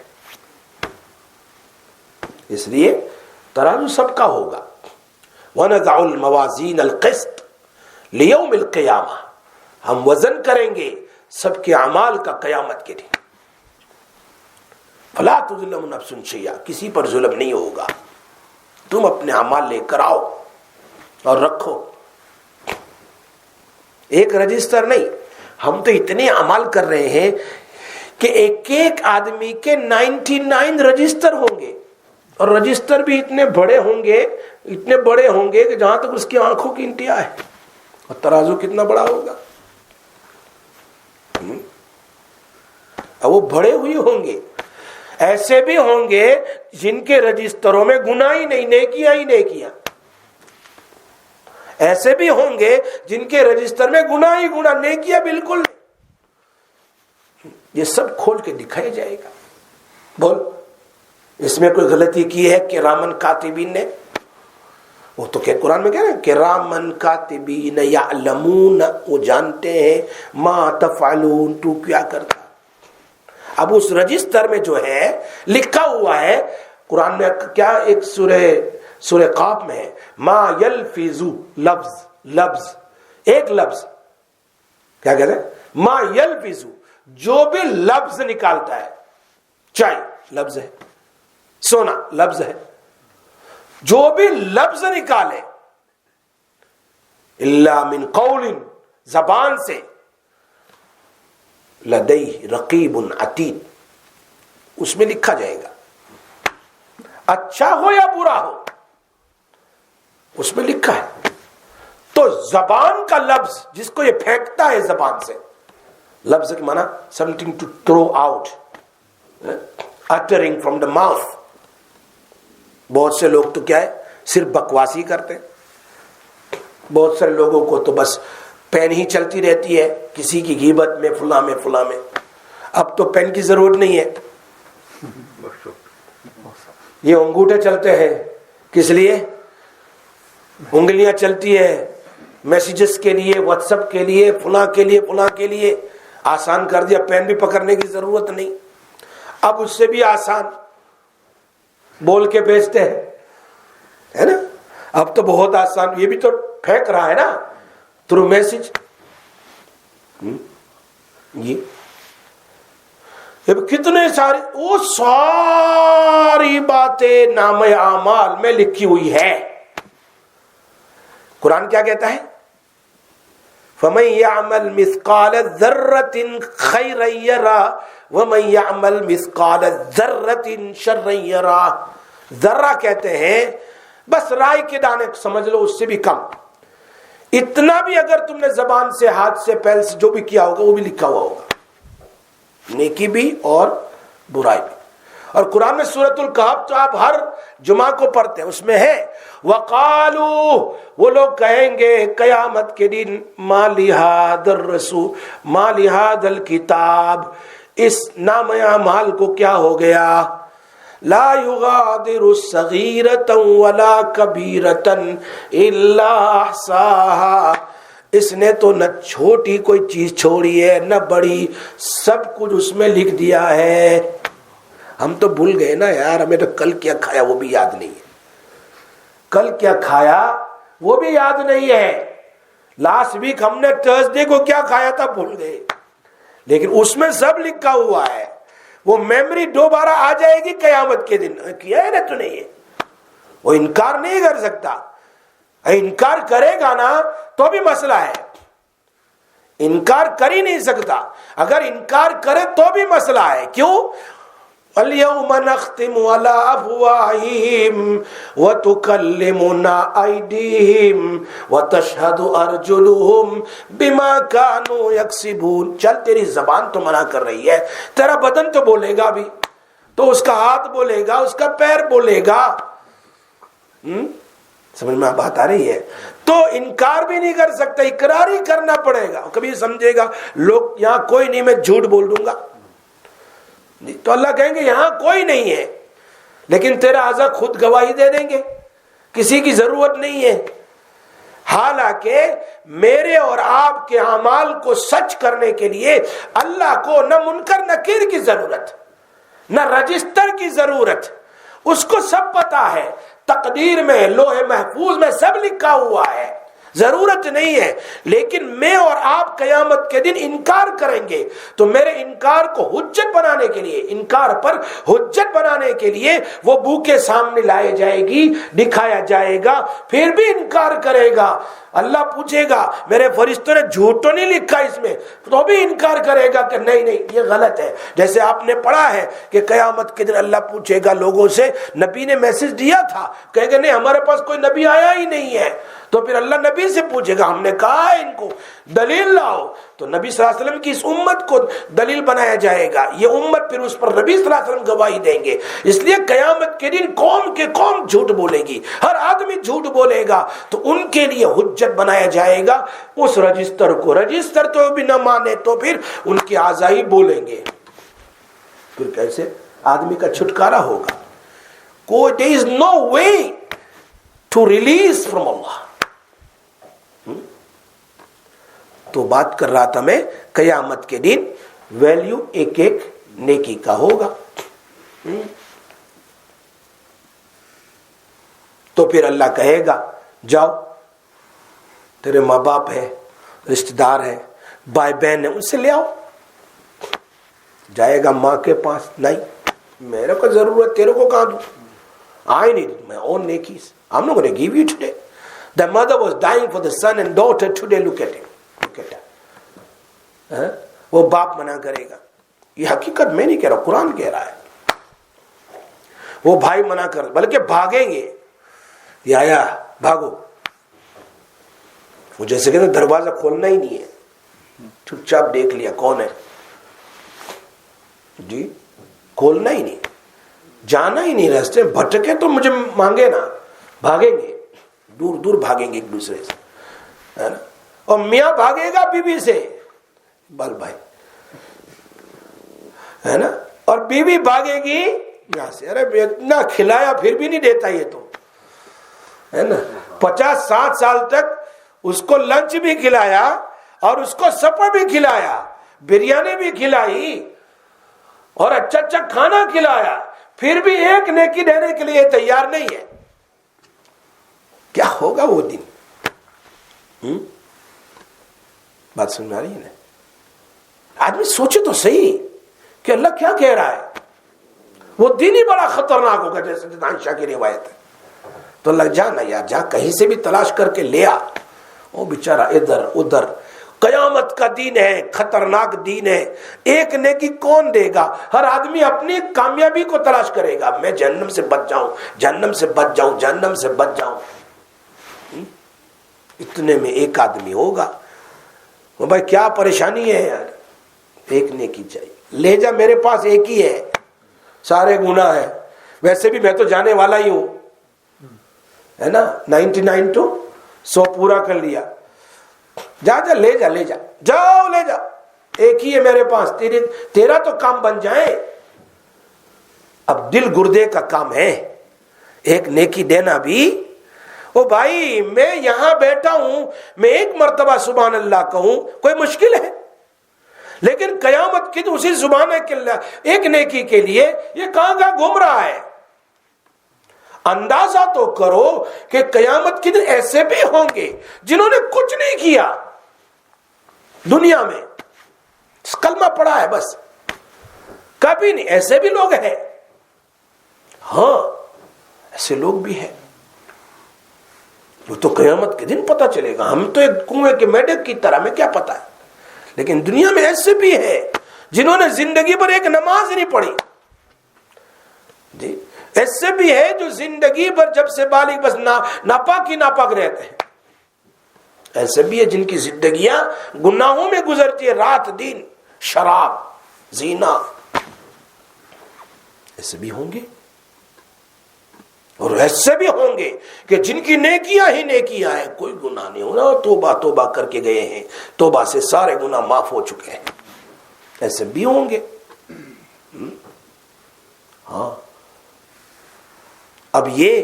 اس لیے ترازو سب کا ہوگا. وَنَضَعُ الْمَوَازِينَ الْقِسْطَ لِيَوْمِ الْقِيَامَةِ. ہم وزن کریں گے سب کے اعمال کا قیامت کے دن. فَلَا تُظْلَمُ نَفْسٌ شَيْئًا. کسی پر ظلم نہیں ہوگا. تم اپنے اعمال لے کر آؤ اور رکھو، ایک رجسٹر نہیں. ہم تو اتنے اعمال کر رہے ہیں کہ ایک ایک آدمی کے 99 رجسٹر ہوں گے، اور رجسٹر بھی اتنے بڑے ہوں گے کہ جہاں تک اس کی آنکھوں کی انتہا ہے. اور ترازو کتنا بڑا ہوگا؟ وہ بڑے ہوئے ہوں گے. ایسے بھی ہوں گے جن کے رجسٹروں میں گناہ ہی نہیں، نیکیاں ہی نیکیاں. ایسے بھی ہوں گے جن کے رجسٹر میں گناہ ہی گناہ، نیکیاں بالکل نہیں. یہ سب کھول کے دکھایا جائے گا. بول اس میں کوئی غلطی کی ہے کہ رامن کاتبین نے؟ وہ تو کہ قرآن میں کہہ رہے ہیں کہ رامن کاتبین یعلمون، وہ جانتے ہیں ما تفعلون، تو کیا کرتا. اب اس رجسٹر میں جو ہے لکھا ہوا ہے قرآن میں کیا، ایک سورہ قاف میں ہے ما یلفظ لفظ، ایک لفظ کیا کہتے ہیں ما یلفظ، جو بھی لفظ نکالتا ہے، چائے لفظ ہے، سونا لفظ ہے، جو بھی لفظ نکالے الا من قول، زبان سے، لدیہ رقیب عتید، اس میں لکھا جائے گا. اچھا ہو یا برا ہو اس میں لکھا ہے. تو زبان کا لفظ جس کو یہ پھینکتا ہے زبان سے، لفظ کے معنی something to throw out, uttering from the mouth. بہت سے لوگ تو کیا ہے صرف بکواسی کرتے ہیں. بہت سارے لوگوں کو تو بس پین ہی چلتی رہتی ہے، کسی کی غیبت میں، فلاں میں فلاں میں. اب تو پین کی ضرورت نہیں ہے، یہ انگوٹھے چلتے ہیں. کس لیے؟ انگلیاں چلتی ہے میسیجز کے لیے، واٹس ایپ کے لیے، فلاں کے لیے فلاں کے لیے. آسان کر دیا، پین بھی پکڑنے کی ضرورت نہیں. اب اس سے بھی آسان بول کے بھیجتے ہیں، ہے نا. اب تو بہت آسان، یہ بھی تو پھینک رہا ہے نا تھرو میسج. یہ کتنے سارے، وہ ساری باتیں نامہ اعمال میں لکھی ہوئی ہے. قرآن کیا کہتا ہے؟ فَمَن يَعْمَلْ مِثْقَالَ ذَرَّةٍ خَيْرًا يَرَهُ وَمَن يَعْمَلْ مِثْقَالَ ذَرَّةٍ شَرًّا يَرَهُ. ذرہ کہتے ہیں بس رائے کے دانے سمجھ لو، اس سے بھی کم. اتنا بھی اگر تم نے زبان سے، ہاتھ سے، پیر سے جو بھی کیا ہوگا وہ بھی لکھا ہوا ہوگا، نیکی بھی اور برائی بھی. اور قرآن میں سورۃ الکہف تو آپ ہر جمعہ کو پڑھتے ہیں، اس میں ہے وقالو، وہ لوگ کہیں گے قیامت کے دن ما لہذا الرسول ما لہذا الکتاب، اس نامہ اعمال کو کیا ہو گیا، لا یغادر صغیرۃ ولا کبیرۃ الا احصاها، اس نے تو نہ چھوٹی کوئی چیز چھوڑی ہے نہ بڑی، سب کچھ اس میں لکھ دیا ہے. ہم تو بھول گئے نا یار، ہمیں تو کل کیا کھایا وہ بھی یاد نہیں ہے. کل کیا کھایا وہ بھی یاد نہیں ہے. لاسٹ ویک ہم نے تھرسڈے کو کیا کھایا تھا بھول گئے، لیکن اس میں سب لکھا ہوا ہے. وہ میموری دوبارہ آ جائے گی قیامت کے دن. کیا ہے نا تو نہیں ہے، وہ انکار نہیں کر سکتا. انکار کرے گا نا تو بھی مسئلہ ہے، انکار کر ہی نہیں سکتا. اگر انکار کرے تو بھی مسئلہ ہے. کیوں؟ اليوم نختم على افواههم وتكلمنا ايديهم وتشهد ارجلهم بما كانوا يكسبون. چل تیری زبان تو منع کر رہی ہے، تیرا بدن تو بولے گا بھی، تو اس کا ہاتھ بولے گا، اس کا پیر بولے گا. سمجھ میں بات آ رہی ہے؟ تو انکار بھی نہیں کر سکتا، اقرار ہی کرنا پڑے گا. کبھی سمجھے گا لوگ یہاں کوئی نہیں، میں جھوٹ بول دوں گا، تو اللہ کہیں گے یہاں کوئی نہیں ہے، لیکن تیرا اعضاء خود گواہی دے دیں گے، کسی کی ضرورت نہیں ہے. حالانکہ میرے اور آپ کے اعمال کو سچ کرنے کے لیے اللہ کو نہ منکر نکیر کی ضرورت، نہ رجسٹر کی ضرورت. اس کو سب پتا ہے، تقدیر میں، لوح محفوظ میں سب لکھا ہوا ہے، ضرورت نہیں ہے. لیکن میں اور آپ قیامت کے دن انکار کریں گے تو میرے انکار کو حجت بنانے کے لیے، انکار پر حجت بنانے کے لیے وہ بو کے سامنے لائے جائے گی، دکھایا جائے گا. پھر بھی انکار کرے گا. اللہ پوچھے گا میرے فرشتوں نے جھوٹ تو نہیں لکھا اس میں، تو بھی انکار کرے گا کہ نہیں نہیں یہ غلط ہے. جیسے آپ نے پڑھا ہے کہ قیامت کے دن اللہ پوچھے گا لوگوں سے، نبی نے میسج دیا تھا، کہیں گے نہیں ہمارے پاس کوئی نبی آیا ہی نہیں ہے. تو پھر اللہ نبی سے پوچھے گا، ہم نے کہا ہے ان کو دلیل لاؤ، تو نبی صلی اللہ علیہ وسلم کی اس امت کو دلیل بنایا جائے گا. یہ امت پھر اس پر نبی صلی اللہ علیہ وسلم گواہی دیں گے. اس لیے قیامت کے دن قوم کے قوم جھوٹ بولے گی، ہر آدمی جھوٹ بولے گا، تو ان کے لیے حجت بنایا جائے گا اس رجسٹر کو. رجسٹر تو بھی نہ مانے تو پھر ان کے اعضاء ہی بولیں گے. پھر کیسے آدمی کا چھٹکارا ہوگا؟ کوئی there is no way to release from Allah. تو بات کر رہا تھا میں، قیامت کے دن ویلیو ایک ایک نیکی کا ہوگا. تو پھر اللہ کہے گا جاؤ، تیرے ماں باپ ہے، رشتہ دار ہے، بھائی بہن ہے، ان سے لے آؤ. جائے گا ماں کے پاس، نہیں میرے کو ضرورت، تیرے کو کہاں دوں، I need my own nekis. I'm not going to give you today. The mother was dying for the son and daughter. Today look at him. Look at her. وہ باپ منع کرے گا. یہ حقیقت میں نہیں کہہ رہا، قرآن کہہ رہا ہے. وہ بھائی منع کر، بلکہ بھاگیں گے، یہ آیا بھاگو. وہ جیسے کہتے دروازہ کھولنا ہی نہیں ہے، چپ چاپ دیکھ لیا کون ہے جی، کھولنا ہی نہیں. جانا ہی نہیں راستے بھٹکے تو مجھے مانگے نا, بھاگیں گے, دور دور بھاگیں گے ایک دوسرے سے, ہے نا. اور میاں بھاگے گا بیوی سے, بال بھائی, ہے نا, اور بیوی بھاگے گی یہاں سے, ارے اتنا کھلایا پھر بھی نہیں دیتا یہ تو, ہے نا. 50-60 سال تک اس کو لنچ بھی کھلایا اور اس کو سپر بھی کھلایا, بریانی بھی کھلائی اور اچھا اچھا کھانا کھلایا, پھر بھی ایک نیکی دینے کے لیے تیار نہیں ہے. کیا ہوگا وہ دن؟ بات سمجھ آ رہی ہے نا. آدمی سوچے تو صحیح کہ اللہ کیا کہہ رہا ہے. وہ دن ہی بڑا خطرناک ہوگا, جیسے عائشہ کی روایت ہے. تو اللہ جانا یار, جا کہیں سے بھی تلاش کر کے لے آ. وہ بیچارہ ادھر ادھر. قیامت کا دین ہے, خطرناک دین ہے. ایک نیکی کون دے گا؟ ہر آدمی اپنی کامیابی کو تلاش کرے گا. میں جہنم سے بچ جاؤں, جہنم سے بچ جاؤں, جہنم سے بچ جاؤں. اتنے میں ایک آدمی ہوگا, وہ بھائی کیا پریشانی ہے یار, ایک نیکی چاہیے, لے جا, میرے پاس ایک ہی ہے, سارے گناہ ہیں, ویسے بھی میں تو جانے والا ہی ہوں, ہے نا. 99 to 100 پورا کر لیا, جا جا لے جا, لے جا, جاؤ لے جا, ایک ہی ہے میرے پاس, تیرا تو کام بن جائے. اب دل گردے کا کام ہے ایک نیکی دینا بھی. او بھائی میں یہاں بیٹھا ہوں, میں ایک مرتبہ سبحان اللہ کہوں کوئی مشکل ہے, لیکن قیامت کی اسی زبان ایک نیکی کے لیے یہ کہاں کہاں گھوم رہا ہے. اندازہ تو کرو کہ قیامت کے دن ایسے بھی ہوں گے جنہوں نے کچھ نہیں کیا دنیا میں, کلمہ پڑھا ہے بس, کبھی نہیں. ایسے بھی لوگ ہیں, ہاں ایسے لوگ بھی ہیں. وہ تو قیامت کے دن پتہ چلے گا. ہم تو ایک کنویں کے میڈک کی طرح, میں کیا پتا ہے. لیکن دنیا میں ایسے بھی ہے جنہوں نے زندگی پر ایک نماز نہیں پڑھی جی. ایسے بھی ہے جو زندگی بھر جب سے بالغ بس ناپاک ہی ناپاک رہتے ہیں. ایسے بھی ہے جن کی زندگیاں گناہوں میں گزرتی ہے, رات دن شراب زینا. ایسے بھی ہوں گے, اور ایسے بھی ہوں گے کہ جن کی نیکیاں ہی نیکیاں ہیں, کوئی گناہ نہیں ہونا, توبہ توبہ کر کے گئے ہیں, توبہ سے سارے گناہ معاف ہو چکے ہیں. ایسے بھی ہوں گے. ہاں اب یہ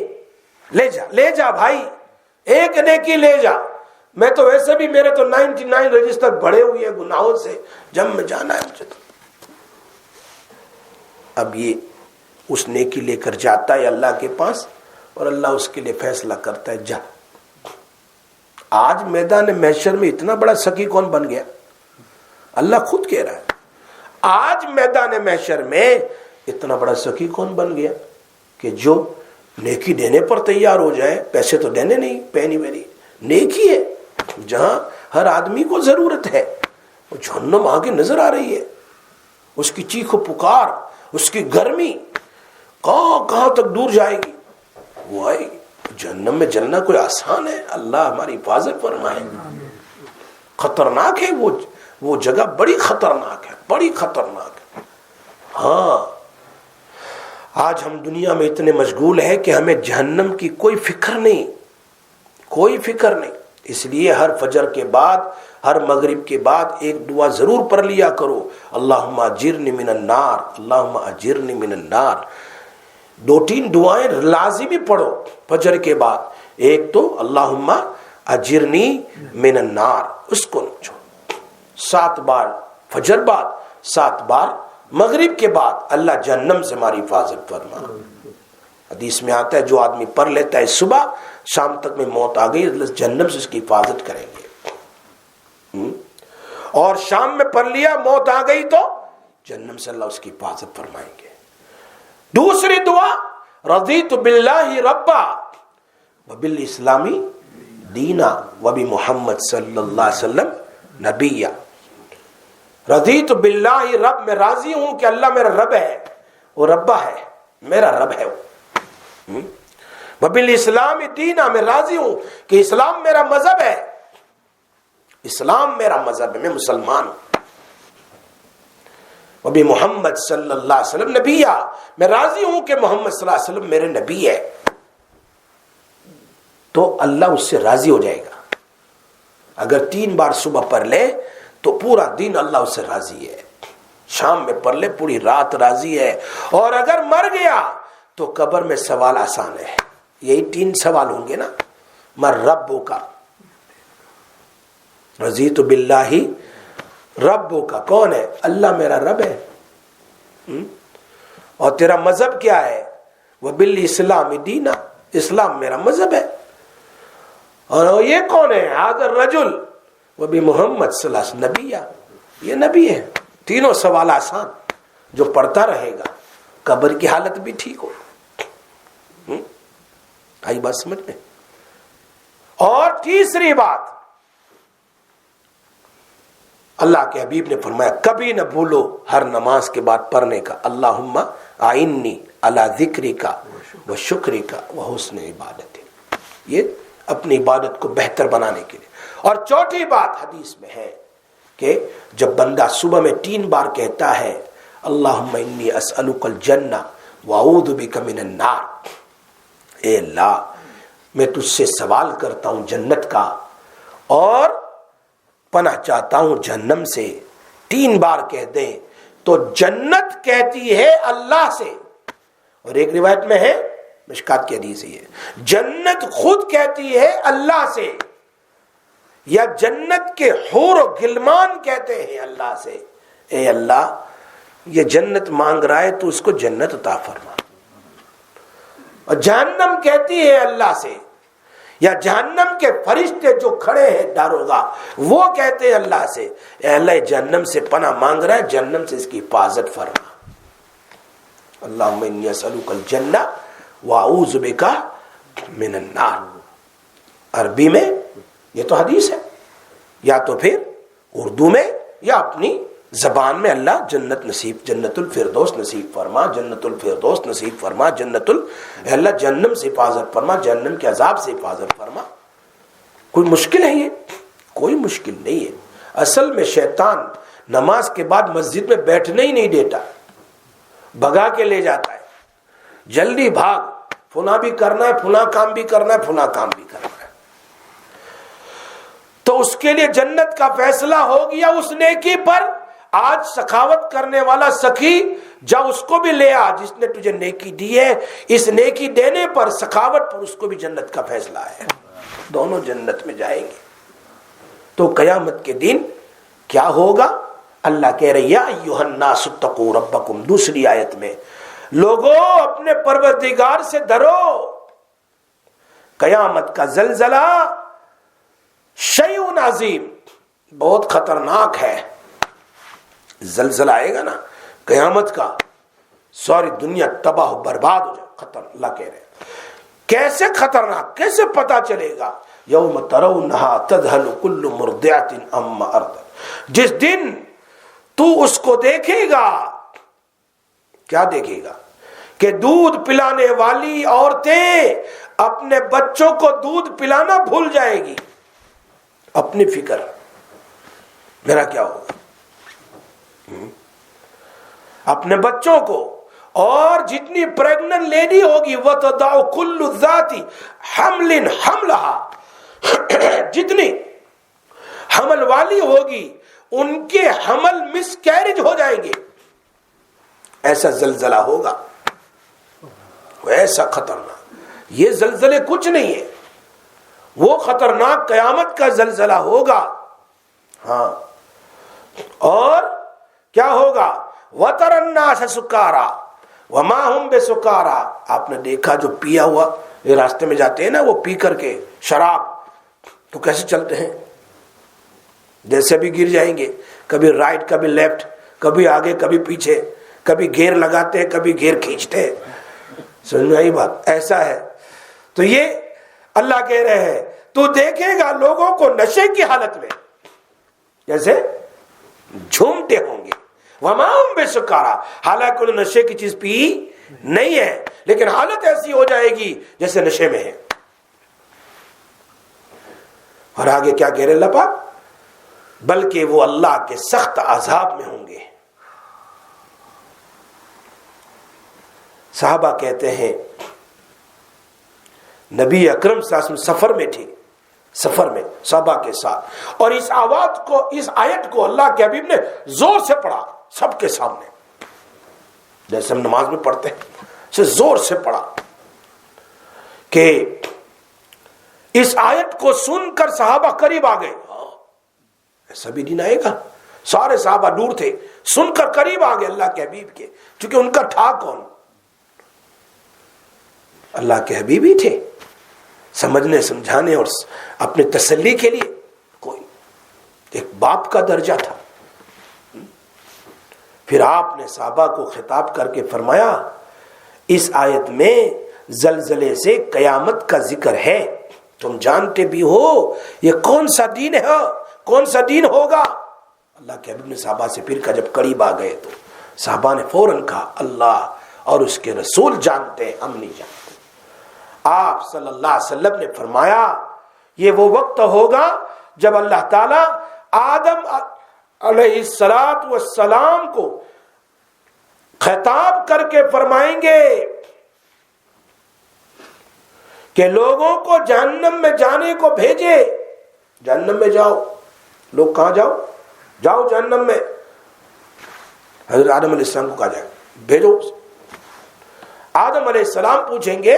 لے جا بھائی, ایک نیکی لے جا. میں تو ویسے بھی, میرے تو 99 رجسٹر بڑے ہوئے ہیں گناہوں سے, جب میں جانا ہے مجھے تو. اب یہ اس نیکی لے کر جاتا ہے اللہ کے پاس, اور اللہ اس کے لیے فیصلہ کرتا ہے جا. آج میدان محشر میں اتنا بڑا سخی کون بن گیا؟ اللہ خود کہہ رہا ہے, آج میدان محشر میں اتنا بڑا سخی کون بن گیا کہ جو نیکی دینے پر تیار ہو جائے. پیسے تو دینے نہیں, پینی وینی, نیکی ہے جہاں ہر آدمی کو ضرورت ہے. وہ جہنم آگے نظر آ رہی ہے, اس کی چیخ و پکار, اس کی گرمی کہاں تک دور جائے گی. وہ آئے گی. جہنم میں جلنا کوئی آسان ہے؟ اللہ ہماری حفاظت فرمائے. خطرناک ہے وہ جگہ, بڑی خطرناک ہے, بڑی خطرناک ہے. ہاں آج ہم دنیا میں اتنے مشغول ہیں کہ ہمیں جہنم کی کوئی فکر نہیں, کوئی فکر نہیں. اس لیے ہر فجر کے بعد, ہر مغرب کے بعد ایک دعا ضرور پڑھ لیا کرو, اللہم اجرنی من النار, اللہم اجرنی من النار. 2-3 دعائیں لازمی پڑھو فجر کے بعد. ایک تو اللہم اجرنی من النار, اس کو چھوڑو 7 بار فجر بعد, 7 بار مغرب کے بعد, اللہ جہنم سے ہماری حفاظت فرما. حدیث میں آتا ہے جو آدمی پڑھ لیتا ہے صبح, شام تک میں موت آ گئی, اللہ جہنم سے اس کی حفاظت کریں گے. اور شام میں پڑھ لیا, موت آ گئی تو جہنم سے اللہ اس کی حفاظت فرمائیں گے. دوسری دعا, رضیت باللہ ربا وبالاسلام دینا وبمحمد صلی اللہ علیہ وسلم نبیا. رضیت باللہ رب, میں راضی ہوں کہ اللہ میرا رب ہے, وہ ربا ہے, میرا رب ہے وہ. وبالاسلام دینا, میں راضی ہوں کہ اسلام میرا مذہب ہے, اسلام میرا مذہب ہے, میں مسلمان ہوں. وبی محمد صلی اللہ علیہ وسلم نبیہ، میں راضی ہوں کہ محمد صلی اللہ علیہ وسلم میرے نبی ہے، تو اللہ اس سے راضی ہو جائے گا۔ اگر 3 بار صبح پڑھ لے تو پورا دن اللہ اس سے راضی ہے، شام میں پڑھ لے پوری رات راضی ہے، اور اگر مر گیا تو قبر میں سوال آسان ہے، یہی 3 سوال ہوں گے نا، من ربک، رضیت باللہ ربک، کون ہے؟ اللہ میرا رب ہے، اور تیرا مذہب کیا ہے؟ وبالاسلام دینا، اسلام میرا مذہب ہے، اور یہ کون ہے؟ ھذا الرجل وبمحمد صلی اللہ علیہ وسلم نبیہ، یہ نبی ہے۔ تینوں سوال آسان، جو پڑھتا رہے گا قبر کی حالت بھی ٹھیک ہو۔ آئی بات سمجھ میں؟ اور تیسری بات، اللہ کے حبیب نے فرمایا کبھی نہ بھولو ہر نماز کے بعد پڑھنے کا اللہم اعنی علی ذکرک و شکرک و حسن عبادت، یہ اپنی عبادت کو بہتر بنانے کے لیے۔ اور چوتھی بات حدیث میں ہے کہ جب بندہ صبح میں 3 بار کہتا ہے اللہم انی اسألک الجنہ واعوذ بک من النار، اے اللہ میں تجھ سے سوال کرتا ہوں جنت کا اور پناہ چاہتا ہوں جہنم سے، 3 بار کہہ دیں تو جنت کہتی ہے اللہ سے، اور ایک روایت میں ہے مشکات کی حدیث ہے، جنت خود کہتی ہے اللہ سے، یا جنت کے حور و غلمان کہتے ہیں اللہ سے، اے اللہ یہ جنت مانگ رہا ہے تو اس کو جنت عطا فرما، اور جہنم کہتی ہے اللہ سے، یا جہنم کے فرشتے جو کھڑے ہیں داروغہ وہ کہتے ہیں اللہ سے، اے اللہ جہنم سے پناہ مانگ رہا ہے، جہنم سے اس کی حفاظت فرما، اللہم انی اسألک الجنہ واعوذ بک من النار۔ عربی میں یہ تو حدیث ہے، یا تو پھر اردو میں یا اپنی زبان میں اللہ جنت نصیب، جنت الفردوس نصیب فرما، جنت الفردوس نصیب فرما، اے اللہ جہنم سے حفاظت فرما، جہنم کے عذاب سے حفاظت فرما۔ کوئی مشکل ہے یہ؟ کوئی مشکل نہیں ہے۔ اصل میں شیطان نماز کے بعد مسجد میں بیٹھنے ہی نہیں دیتا، بھگا کے لے جاتا ہے، جلدی بھاگ، فلاں بھی کرنا ہے، فلاں کام بھی کرنا ہے، فلاں کام بھی کرنا ہے، تو اس کے لیے جنت کا فیصلہ ہو گیا اس نیکی پر۔ آج سخاوت کرنے والا سخی جا اس کو بھی لے آ جس نے تجھے نیکی دی ہے، اس نیکی دینے پر سخاوت پر اس کو بھی جنت کا فیصلہ ہے، دونوں جنت میں جائیں گے۔ تو قیامت کے دن کیا ہوگا؟ اللہ کہہ رہے یا ایھا الناس اتقوا ربکم، دوسری آیت میں لوگوں اپنے پروردگار سے ڈرو، قیامت کا زلزلہ شیء عظیم، بہت خطرناک ہے۔ زلزلہ آئے گا نا قیامت کا، ساری دنیا تباہ و برباد ہو جائے، خطر، اللہ کہہ رہے ہیں کیسے خطرناک، کیسے پتا چلے گا؟ یوم ترونھا تذہل کل مرضعۃ عما ارضعت، جس دن تو اس کو دیکھے گا، کیا دیکھے گا؟ کہ دودھ پلانے والی عورتیں اپنے بچوں کو دودھ پلانا بھول جائے گی، اپنی فکر میرا کیا ہوگا، اپنے بچوں کو، اور جتنی پریگننٹ لیڈی ہوگی وَتَضَعُ كُلُّ ذَاتِ حَمْلٍ حَمْلَهَا، جتنی حمل والی ہوگی ان کے حمل مس کیریج ہو جائیں گے، ایسا زلزلہ ہوگا، ایسا خطرناک۔ یہ زلزلے کچھ نہیں ہے، وہ خطرناک قیامت کا زلزلہ ہوگا۔ ہاں، اور کیا ہوگا؟ وَتَرَى النَّاسَ سُكَارَىٰ وَمَا هُمْ بِسُكَارَىٰ، آپ نے دیکھا جو پیا ہوا، یہ راستے میں جاتے ہیں نا وہ پی کر کے شراب، تو کیسے چلتے ہیں؟ جیسے بھی گر جائیں گے، کبھی رائٹ کبھی لیفٹ، کبھی آگے کبھی پیچھے، کبھی گیئر لگاتے ہیں کبھی گیئر کھینچتے ہیں، سمجھ میں آئی بات؟ ایسا ہے۔ تو یہ اللہ کہہ رہے ہیں تو دیکھے گا لوگوں کو نشے کی حالت میں جیسے جھومتے ہوں گے، وَمَا هُمْ بِسُكَارَىٰ، حالانکہ انہوں نے نشے کی چیز پی نہیں ہے، لیکن حالت ایسی ہو جائے گی جیسے نشے میں ہے۔ اور آگے کیا کہہ رہے اللہ پاک؟ بلکہ وہ اللہ کے سخت عذاب میں ہوں گے، صحابہ کہتے ہیں نبی اکرم صلی اللہ علیہ وسلم سفر میں تھے، سفر میں صحابہ کے ساتھ، اور اس آواز کو، اس آیت کو اللہ کے حبیب نے زور سے پڑھا سب کے سامنے، جیسے ہم نماز میں پڑھتے ہیں، اسے زور سے پڑھا کہ اس آیت کو سن کر صحابہ قریب آ گئے. ایسا بھی دن آئے گا؟ سارے صحابہ دور تھے، سن کر قریب آ گئے اللہ کے حبیب کے، چونکہ ان کا تھا کون؟ اللہ کے حبیب ہی تھے. سمجھنے سمجھانے اور اپنے تسلی کے لیے کوئی ایک باپ کا درجہ تھا. پھر آپ نے صحابہ کو خطاب کر کے فرمایا اس آیت میں زلزلے سے قیامت کا ذکر ہے، تم جانتے بھی ہو یہ کون سا دین ہے، کون سا دین ہوگا؟ اللہ کے حبیب نے صحابہ سے پھر کہا، جب قریب آ گئے تو صحابہ نے فوراً کہا اللہ اور اس کے رسول جانتے ہیں، ہم نہیں جانتے. آپ صلی اللہ علیہ وسلم نے فرمایا یہ وہ وقت ہوگا جب اللہ تعالی آدم علیہ السلام کو خطاب کر کے فرمائیں گے کہ لوگوں کو جہنم میں جانے کو بھیجے، جہنم میں جاؤ. لوگ کہاں جاؤ؟ جاؤ جہنم میں. حضرت آدم علیہ السلام کو کہا جائے بھیجو. آدم علیہ السلام پوچھیں گے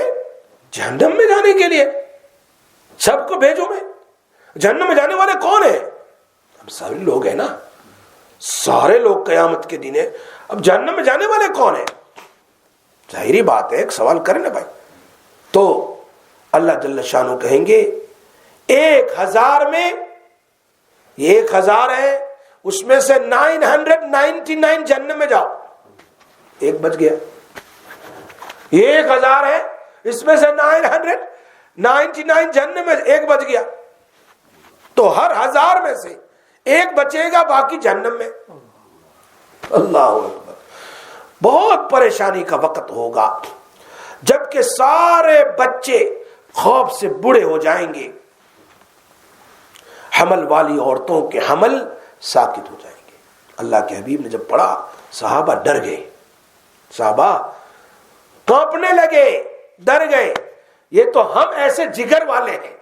جہنم میں جانے کے لیے سب کو بھیجو میں، جہنم میں جانے والے کون ہیں؟ ہم سارے لوگ ہیں نا، سارے لوگ قیامت کے دن ہیں، اب جہنم میں جانے والے کون ہیں؟ ظاہری بات ہے، ایک سوال کریں نا بھائی. تو اللہ جل شانہ کہیں گے 1000 میں، یہ 1000 ہے، اس میں سے 999 جہنم میں جاؤ، ایک بچ گیا. یہ 1000 ہے، اس میں سے 999 جہنم میں، ایک بچ گیا. تو ہر 1000 میں سے ایک بچے گا، باقی جہنم میں. اللہ اکبر. بہت پریشانی کا وقت ہوگا جبکہ سارے بچے خوف سے بوڑھے ہو جائیں گے، حمل والی عورتوں کے حمل ساکت ہو جائیں گے. اللہ کے حبیب نے جب پڑھا صحابہ ڈر گئے، صحابہ کانپنے لگے، ڈر گئے. یہ تو ہم ایسے جگر والے ہیں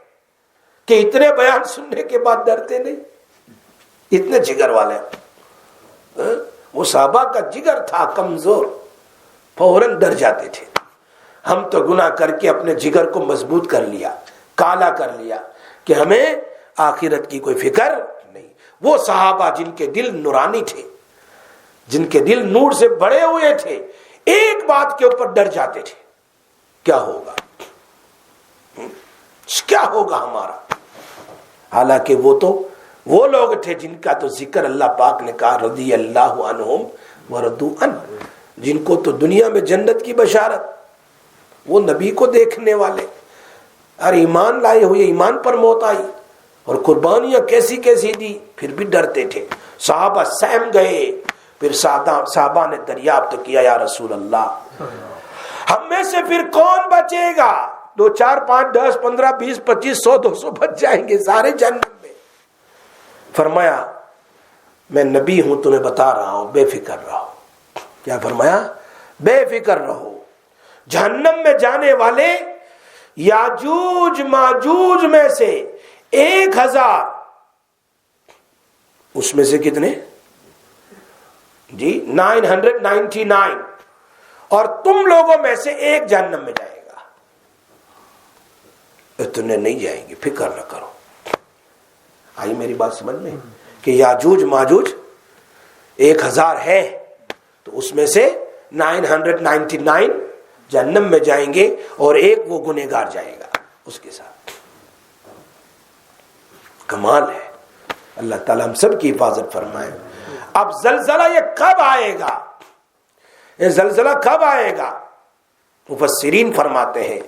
کہ اتنے بیان سننے کے بعد ڈرتے نہیں، اتنے جگر والے ہیں. وہ صحابہ کا جگر تھا کمزور، فوراً ڈر جاتے تھے. ہم تو گناہ کر کے اپنے جگر کو مضبوط کر لیا، کالا کر لیا کہ ہمیں آخرت کی کوئی فکر نہیں. وہ صحابہ جن کے دل نورانی تھے، جن کے دل نور سے بڑے ہوئے تھے، ایک بات کے اوپر ڈر جاتے تھے، کیا ہوگا، کیا ہوگا ہمارا. حالانکہ وہ لوگ تھے جن کا تو ذکر اللہ پاک نے کہا رضی اللہ عنہم ورضوا عنہ، جن کو تو دنیا میں جنت کی بشارت، وہ نبی کو دیکھنے والے، اور ایمان لائے ہوئے، ایمان پر موت آئی اور قربانیاں کیسی کیسی دی، پھر بھی ڈرتے تھے. صحابہ سہم گئے. پھر صحابہ نے دریافت کیا یا رسول اللہ ہم میں سے پھر کون بچے گا؟ 2 4 5 10 15 20 25 100 200 بچ جائیں گے، سارے جہنم میں. فرمایا میں نبی ہوں، تمہیں بتا رہا ہوں، بے فکر رہو. کیا فرمایا؟ بے فکر رہو. جہنم میں جانے والے یاجوج ماجوج میں سے 1000، اس میں سے کتنے جی 999، اور تم لوگوں میں سے ایک جہنم میں جائے گا. اتنے نہیں جائیں گے، فکر نہ کرو. آئی میری بات سمجھ میں کہ یاجوج ماجوج 1000 ہے تو اس میں سے 999 جہنم میں جائیں گے اور ایک وہ گنہگار جائے گا اس کے ساتھ. کمال ہے. اللہ تعالیٰ ہم سب کی حفاظت فرمائے. اب زلزلہ یہ کب آئے گا؟ یہ زلزلہ کب آئے گا؟ مفسرین فرماتے ہیں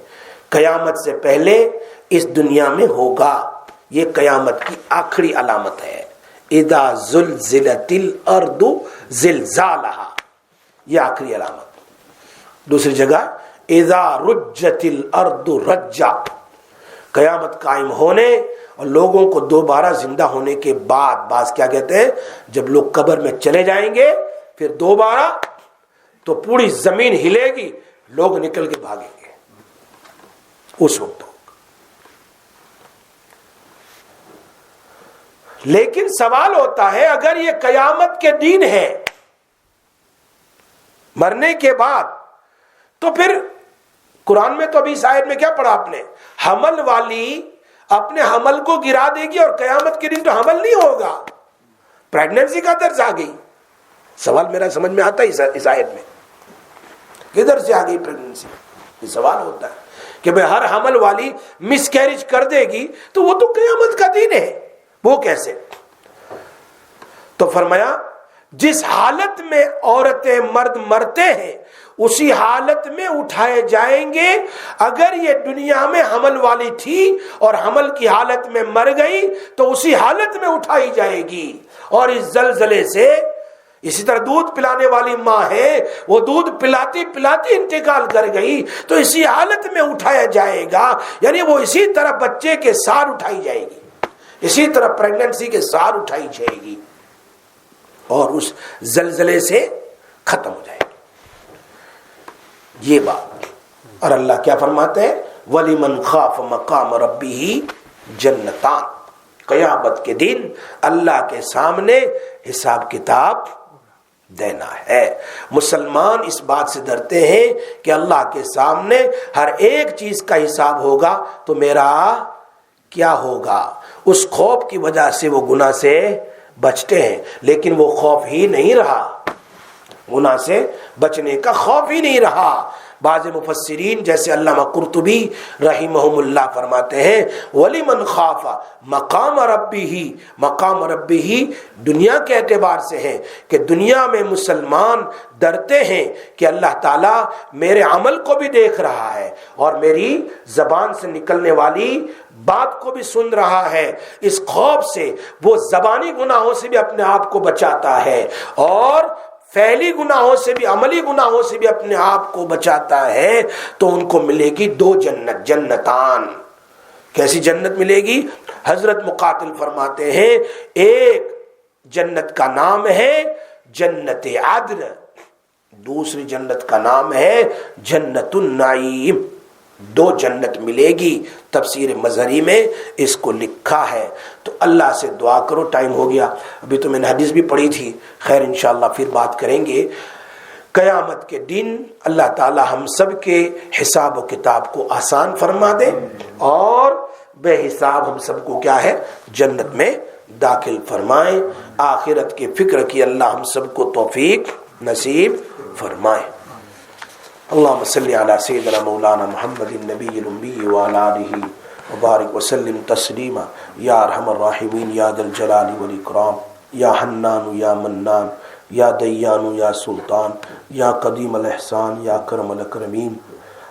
قیامت سے پہلے اس دنیا میں ہوگا. یہ قیامت کی آخری علامت ہے. اذا زلزلت الارض زلزالها، یہ آخری علامت. دوسری جگہ اذا رجت الارض رجا، قیامت قائم ہونے اور لوگوں کو دوبارہ زندہ ہونے کے بعد. بعض کیا کہتے ہیں جب لوگ قبر میں چلے جائیں گے پھر دوبارہ تو پوری زمین ہلے گی، لوگ نکل کے بھاگیں گے اس وقت. لیکن سوال ہوتا ہے اگر یہ قیامت کے دن ہے مرنے کے بعد تو پھر قرآن میں تو ابھی اس آیت میں کیا پڑھا آپ نے؟ حمل والی اپنے حمل کو گرا دے گی اور قیامت کے دن تو حمل نہیں ہوگا. پریگننسی کا درس آ گئی. سوال میرا سمجھ میں آتا ہے اس آیت میں کدھر سے آ گئی پریگننسی؟ یہ سوال ہوتا ہے کہ بھئی ہر حمل والی مس کیریج کر دے گی تو وہ تو قیامت کا دن ہے، وہ کیسے؟ تو فرمایا جس حالت میں عورتیں مرد مرتے ہیں اسی حالت میں اٹھائے جائیں گے. اگر یہ دنیا میں حمل والی تھی اور حمل کی حالت میں مر گئی تو اسی حالت میں اٹھائی جائے گی. اور اس زلزلے سے اسی طرح دودھ پلانے والی ماں ہے، وہ دودھ پلاتی پلاتی انتقال کر گئی تو اسی حالت میں اٹھایا جائے گا. یعنی وہ اسی طرح بچے کے ساتھ اٹھائی جائے گی، اسی طرح پریگننسی کے ساتھ اٹھائی جائے گی اور اس زلزلے سے ختم ہو جائے گی. یہ بات. اور اللہ کیا فرماتے ہیں؟ وَلِمَنْ خَافَ مَقَامَ رَبِّهِ جَنَّتَانِ. قیامت کے دن اللہ کے سامنے حساب کتاب دینا ہے. مسلمان اس بات سے ڈرتے ہیں کہ اللہ کے سامنے ہر ایک چیز کا حساب ہوگا تو میرا کیا ہوگا. اس خوف کی وجہ سے وہ گناہ سے بچتے ہیں، لیکن وہ خوف ہی نہیں رہا، گناہ سے بچنے کا خوف ہی نہیں رہا. بعض مفسرین جیسے علامہ قرطبی رحمہم اللہ فرماتے ہیں وَلِمَنْ خَافَ مَقَامَ رَبِّهِ. مقام ربی دنیا کے اعتبار سے ہے کہ دنیا میں مسلمان ڈرتے ہیں کہ اللہ تعالیٰ میرے عمل کو بھی دیکھ رہا ہے اور میری زبان سے نکلنے والی بات کو بھی سن رہا ہے. اس خوف سے وہ زبانی گناہوں سے بھی اپنے آپ کو بچاتا ہے اور فعلی گناہوں سے بھی، عملی گناہوں سے بھی اپنے آپ کو بچاتا ہے. تو ان کو ملے گی 2 جنت، جنتان. کیسی جنت ملے گی؟ حضرت مقاتل فرماتے ہیں ایک جنت کا نام ہے جنت عدن، دوسری جنت کا نام ہے جنت النعیم. 2 جنت ملے گی. تفسیر مظہری میں اس کو لکھا ہے. تو اللہ سے دعا کرو. ٹائم ہو گیا، ابھی تو میں نے حدیث بھی پڑھی تھی، خیر انشاءاللہ پھر بات کریں گے. قیامت کے دن اللہ تعالی ہم سب کے حساب و کتاب کو آسان فرما دے اور بے حساب ہم سب کو کیا ہے جنت میں داخل فرمائے. آخرت کی فکر کی اللہ ہم سب کو توفیق نصیب فرمائے. اللهم صل على سيدنا مولانا محمد النبي الأمي وعلى آله وبارك وسلم تسليما. يا أرحم الراحمين يا ذا الجلال والإكرام يا حنان يا منان يا ديان يا سلطان يا قديم الإحسان يا كرم الأكرمين.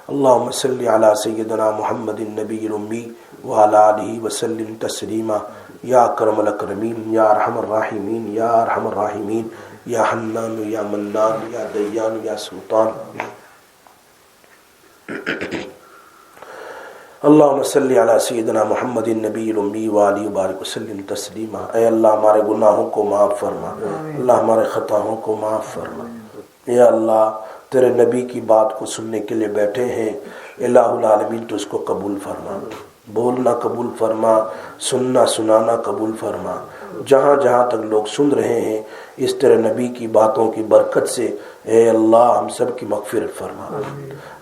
اللهم صل على سيدنا محمد النبي الأمي وعلى آله وسلم تسليما. يا كرم الأكرمين يا أرحم الراحمين يا أرحم الراحمين يا حنان يا منان يا ديان يا سلطان. اللہم صلی علی سیدنا محمد النبی الامی وآلہ وبارک وسلم تسلیما. اے اللہ ہمارے گناہوں کو معاف فرما، اللہ ہمارے خطاؤں کو معاف فرما. اے اللہ تیرے نبی کی بات کو سننے کے لیے بیٹھے ہیں، الہ العالمین تو اس کو قبول فرما، بولنا قبول فرما، سننا سنانا قبول فرما. جہاں جہاں تک لوگ سن رہے ہیں اس تیرے نبی کی باتوں کی برکت سے اے اللہ ہم سب کی مغفرت فرما،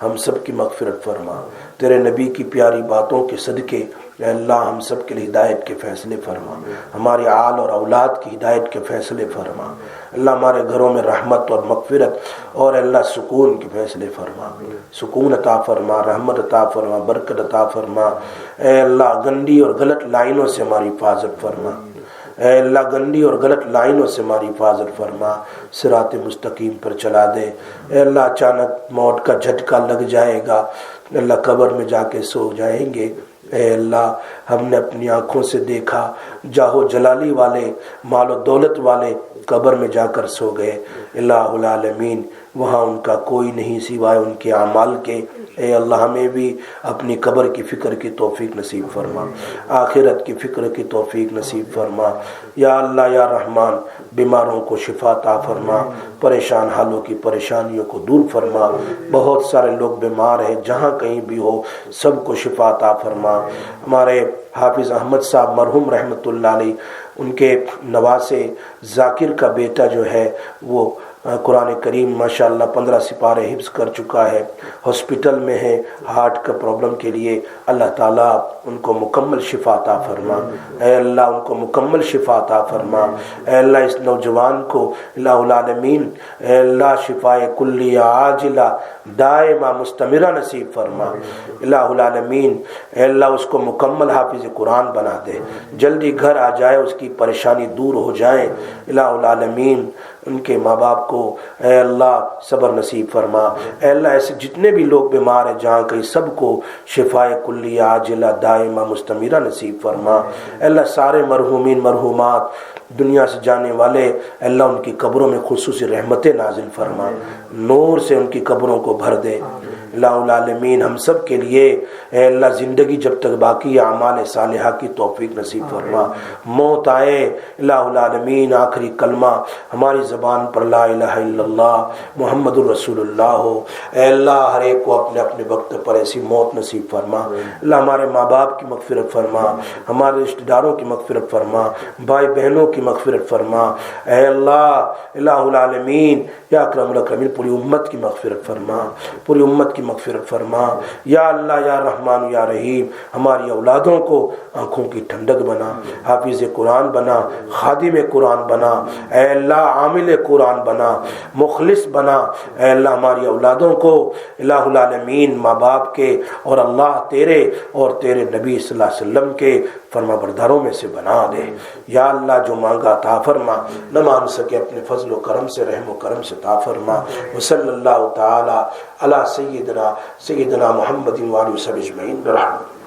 ہم سب کی مغفرت فرما. تیرے نبی کی پیاری باتوں کے صدقے اے اللہ ہم سب کے لیے ہدایت کے فیصلے فرما، ہمارے آل اور اولاد کی ہدایت کے فیصلے فرما. اللہ ہمارے گھروں میں رحمت اور مغفرت اور اللہ سکون کے فیصلے فرما، سکون عطا فرما، رحمت عطا فرما، برکت عطا فرما. اے اللہ گندی اور غلط لائنوں سے ہماری حفاظت فرما، اے اللہ گندی اور غلط لائنوں سے ہماری حفاظت فرما، صراط مستقیم پر چلا دے. اے اللہ اچانک موت کا جھٹکا لگ جائے گا، اللہ قبر میں جا کے سو جائیں گے. اے اللہ ہم نے اپنی آنکھوں سے دیکھا جاہو جلالی والے مال و دولت والے قبر میں جا کر سو گئے. الہ العالمین وہاں ان کا کوئی نہیں سوائے ان کے اعمال کے. اے اللہ ہمیں بھی اپنی قبر کی فکر کی توفیق نصیب فرما، آخرت کی فکر کی توفیق نصیب فرما۔ یا اللہ یا رحمان بیماروں کو شفا عطا فرما، پریشان حالوں کی پریشانیوں کو دور فرما۔ بہت سارے لوگ بیمار ہیں، جہاں کہیں بھی ہو سب کو شفا عطا فرما۔ ہمارے حافظ احمد صاحب مرحوم رحمۃ اللہ علیہ، ان کے نواسے ذاکر کا بیٹا جو ہے وہ قرآن کریم ماشاءاللہ 15 سپارے حفظ کر چکا ہے، ہاسپٹل میں ہے ہارٹ کا پرابلم کے لیے۔ اللہ تعالیٰ ان کو مکمل شفا عطا فرما، اے اللہ ان کو مکمل شفا عطا فرما۔ اے اللہ اس نوجوان کو الہ العالمین اے اللہ شفاء کلیہ عاجلہ دائمہ مستمرہ نصیب فرما۔ الہ العالمین اے اللہ اس کو مکمل حافظ قرآن بنا دے، جلدی گھر آ جائے، اس کی پریشانی دور ہو جائے۔ الہ العالمین ان کے ماں باپ کو اے اللہ صبر نصیب فرما۔ اے اللہ ایسے جتنے بھی لوگ بیمار ہیں جہاں کہیں سب کو شفاء کلیہ عاجلہ دائمہ مستمرہ نصیب فرما۔ اے اللہ سارے مرحومین مرحومات دنیا سے جانے والے اے اللہ ان کی قبروں میں خصوصی رحمتیں نازل فرما، نور سے ان کی قبروں کو بھر دے۔ الہ العالمین ہم سب کے لیے اے اللہ زندگی جب تک باقی اعمال صالحہ کی توفیق نصیب فرما۔ موت آئے الہ العالمین آخری کلمہ ہماری زبان پر لا الہ الا اللہ محمد الرسول اللہ ہو۔ اے اللہ ہر ایک کو اپنے اپنے وقت پر ایسی موت نصیب فرما۔ اللہ ہمارے ماں باپ کی مغفرت فرما، ہمارے رشتہ داروں کی مغفرت فرما، بھائی بہنوں کی مغفرت فرما۔ اے اللہ الہ العالمین یا اکرم الاکرمین پوری امت کی مغفرت فرما، پوری امت کی مغفرت فرما۔ یا اللہ یا رحمان یا رحیم ہماری اولادوں کو آنکھوں کی ٹھنڈک بنا، حافظ قرآن بنا، خادم قرآن بنا، اے اللہ عامل قرآن بنا، مخلص بنا۔ اے اللہ ہماری اولادوں کو الہ العالمین ماں باپ کے اور اللہ تیرے اور تیرے نبی صلی اللہ علیہ وسلم کے فرما برداروں میں سے بنا دے۔ یا اللہ جو مانگا عطا فرما، نہ مان سکے اپنے فضل و کرم سے رحم و کرم سے عطا فرما۔ وصلی اللہ تعالی علی سیدنا محمد و آلہ وصحبہ اجمعین برحمتہ۔